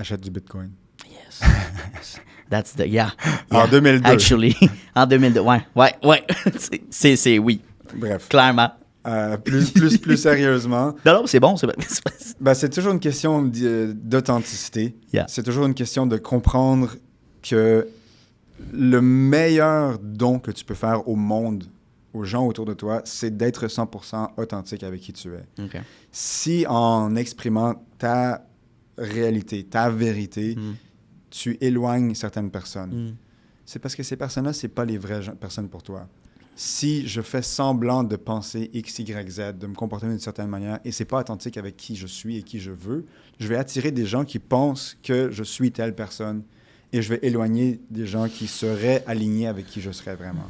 Achète du Bitcoin. Yes. That's the, yeah. En 2002. Actually. En 2002, ouais. c'est oui. Bref. Clairement. Plus sérieusement. Non, c'est bon. C'est toujours une question d'authenticité. Yeah. C'est toujours une question de comprendre que le meilleur don que tu peux faire au monde, aux gens autour de toi, c'est d'être 100% authentique avec qui tu es. Okay. Si en exprimant ta réalité, ta vérité, tu éloignes certaines personnes, c'est parce que ces personnes-là, c'est pas les vraies personnes pour toi. Si je fais semblant de penser X, Y, Z, de me comporter d'une certaine manière, et c'est pas authentique avec qui je suis et qui je veux, je vais attirer des gens qui pensent que je suis telle personne, et je vais éloigner des gens qui seraient alignés avec qui je serais vraiment.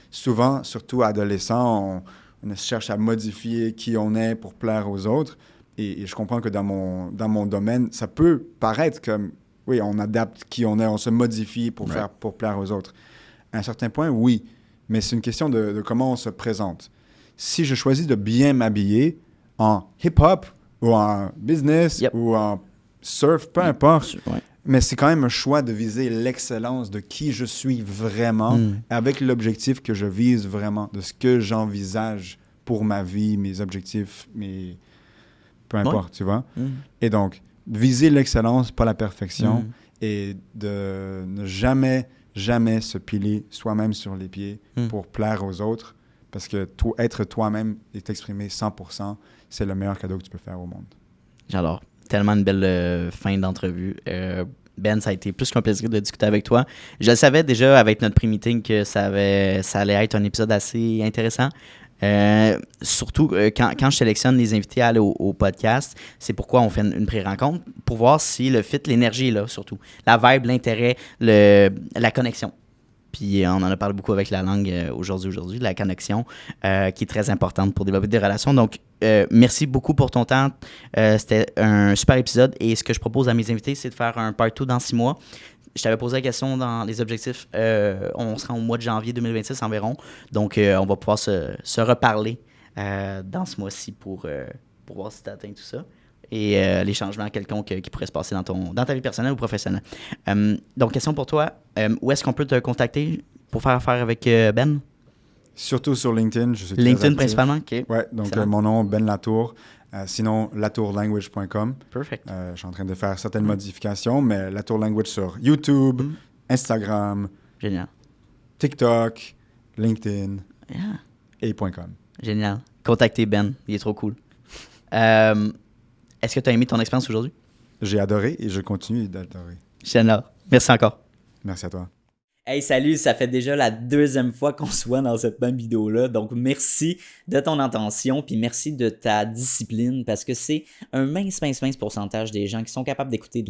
Souvent, surtout adolescents, on cherche à modifier qui on est pour plaire aux autres. Et je comprends que dans mon domaine, ça peut paraître comme, oui, on adapte qui on est, on se modifie pour plaire aux autres. À un certain point, oui, mais c'est une question de comment on se présente. si je choisis de bien m'habiller en hip-hop ou en business Yep. ou en surf, peu importe, Ouais. mais c'est quand même un choix de viser l'excellence de qui je suis vraiment, avec l'objectif que je vise vraiment, de ce que j'envisage pour ma vie, mes objectifs, peu importe, tu vois. Et donc, viser l'excellence, pas la perfection, et de ne jamais se piler soi-même sur les pieds pour plaire aux autres, parce que être toi-même et t'exprimer 100%, c'est le meilleur cadeau que tu peux faire au monde. J'adore. Tellement une belle fin d'entrevue. Ben, ça a été plus qu'un plaisir de discuter avec toi. Je le savais déjà avec notre pre-meeting que ça allait être un épisode assez intéressant. Surtout quand je sélectionne les invités à aller au podcast, c'est pourquoi on fait une pré-rencontre, pour voir si le fit, l'énergie est là, surtout. La vibe, l'intérêt, la connexion. Puis on en a parlé beaucoup avec la langue aujourd'hui, la connexion qui est très importante pour développer des relations. Donc, merci beaucoup pour ton temps. C'était un super épisode. Et ce que je propose à mes invités, c'est de faire un part 2 dans 6 mois. Je t'avais posé la question dans les objectifs. On sera au mois de janvier 2026 environ. Donc, on va pouvoir se reparler dans ce mois-ci pour voir si tu as atteint tout ça. Et les changements quelconques qui pourraient se passer dans ta vie personnelle ou professionnelle. Donc, question pour toi. Où est-ce qu'on peut te contacter pour faire affaire avec Ben? Surtout sur LinkedIn. Je suis très LinkedIn actif. principalement? OK. Ouais, donc Excellent. mon nom, Ben Latour. Sinon, latourlanguage.com. Perfect. Je suis en train de faire certaines modifications, mais Latour Language sur YouTube, Instagram, Génial. TikTok, LinkedIn Yeah. et .com. Génial. Contactez Ben. Il est trop cool. Est-ce que tu as aimé ton expérience aujourd'hui? J'ai adoré et je continue d'adorer. Génial. Merci encore. Merci à toi. Hey, salut, ça fait déjà la 2e fois qu'on se voit dans cette même vidéo-là. Donc, merci de ton attention, puis merci de ta discipline, parce que c'est un mince pourcentage des gens qui sont capables d'écouter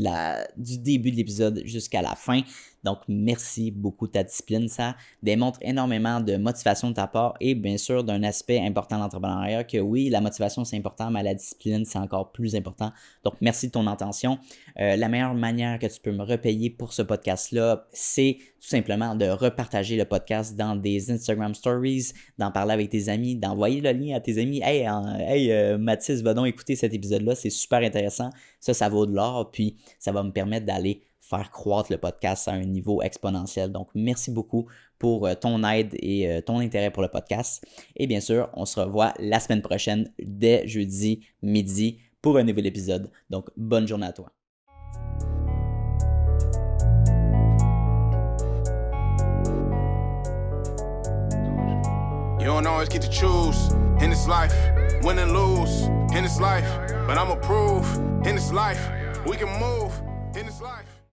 du début de l'épisode jusqu'à la fin. Donc, merci beaucoup de ta discipline. Ça démontre énormément de motivation de ta part et bien sûr d'un aspect important de l'entrepreneuriat que oui, la motivation c'est important, mais la discipline c'est encore plus important. Donc, merci de ton attention. La meilleure manière que tu peux me repayer pour ce podcast-là, c'est tout simplement de repartager le podcast dans des Instagram Stories, d'en parler avec tes amis, d'envoyer le lien à tes amis. Hey, Mathis, va donc écouter cet épisode-là, c'est super intéressant. Ça vaut de l'or, puis ça va me permettre d'aller faire croître le podcast à un niveau exponentiel. Donc, merci beaucoup pour ton aide et ton intérêt pour le podcast. Et bien sûr, on se revoit la semaine prochaine dès jeudi midi pour un nouvel épisode. Donc, bonne journée à toi. You don't always get to choose in this life, win and lose in this life. But I'ma prove in this life, we can move in this life.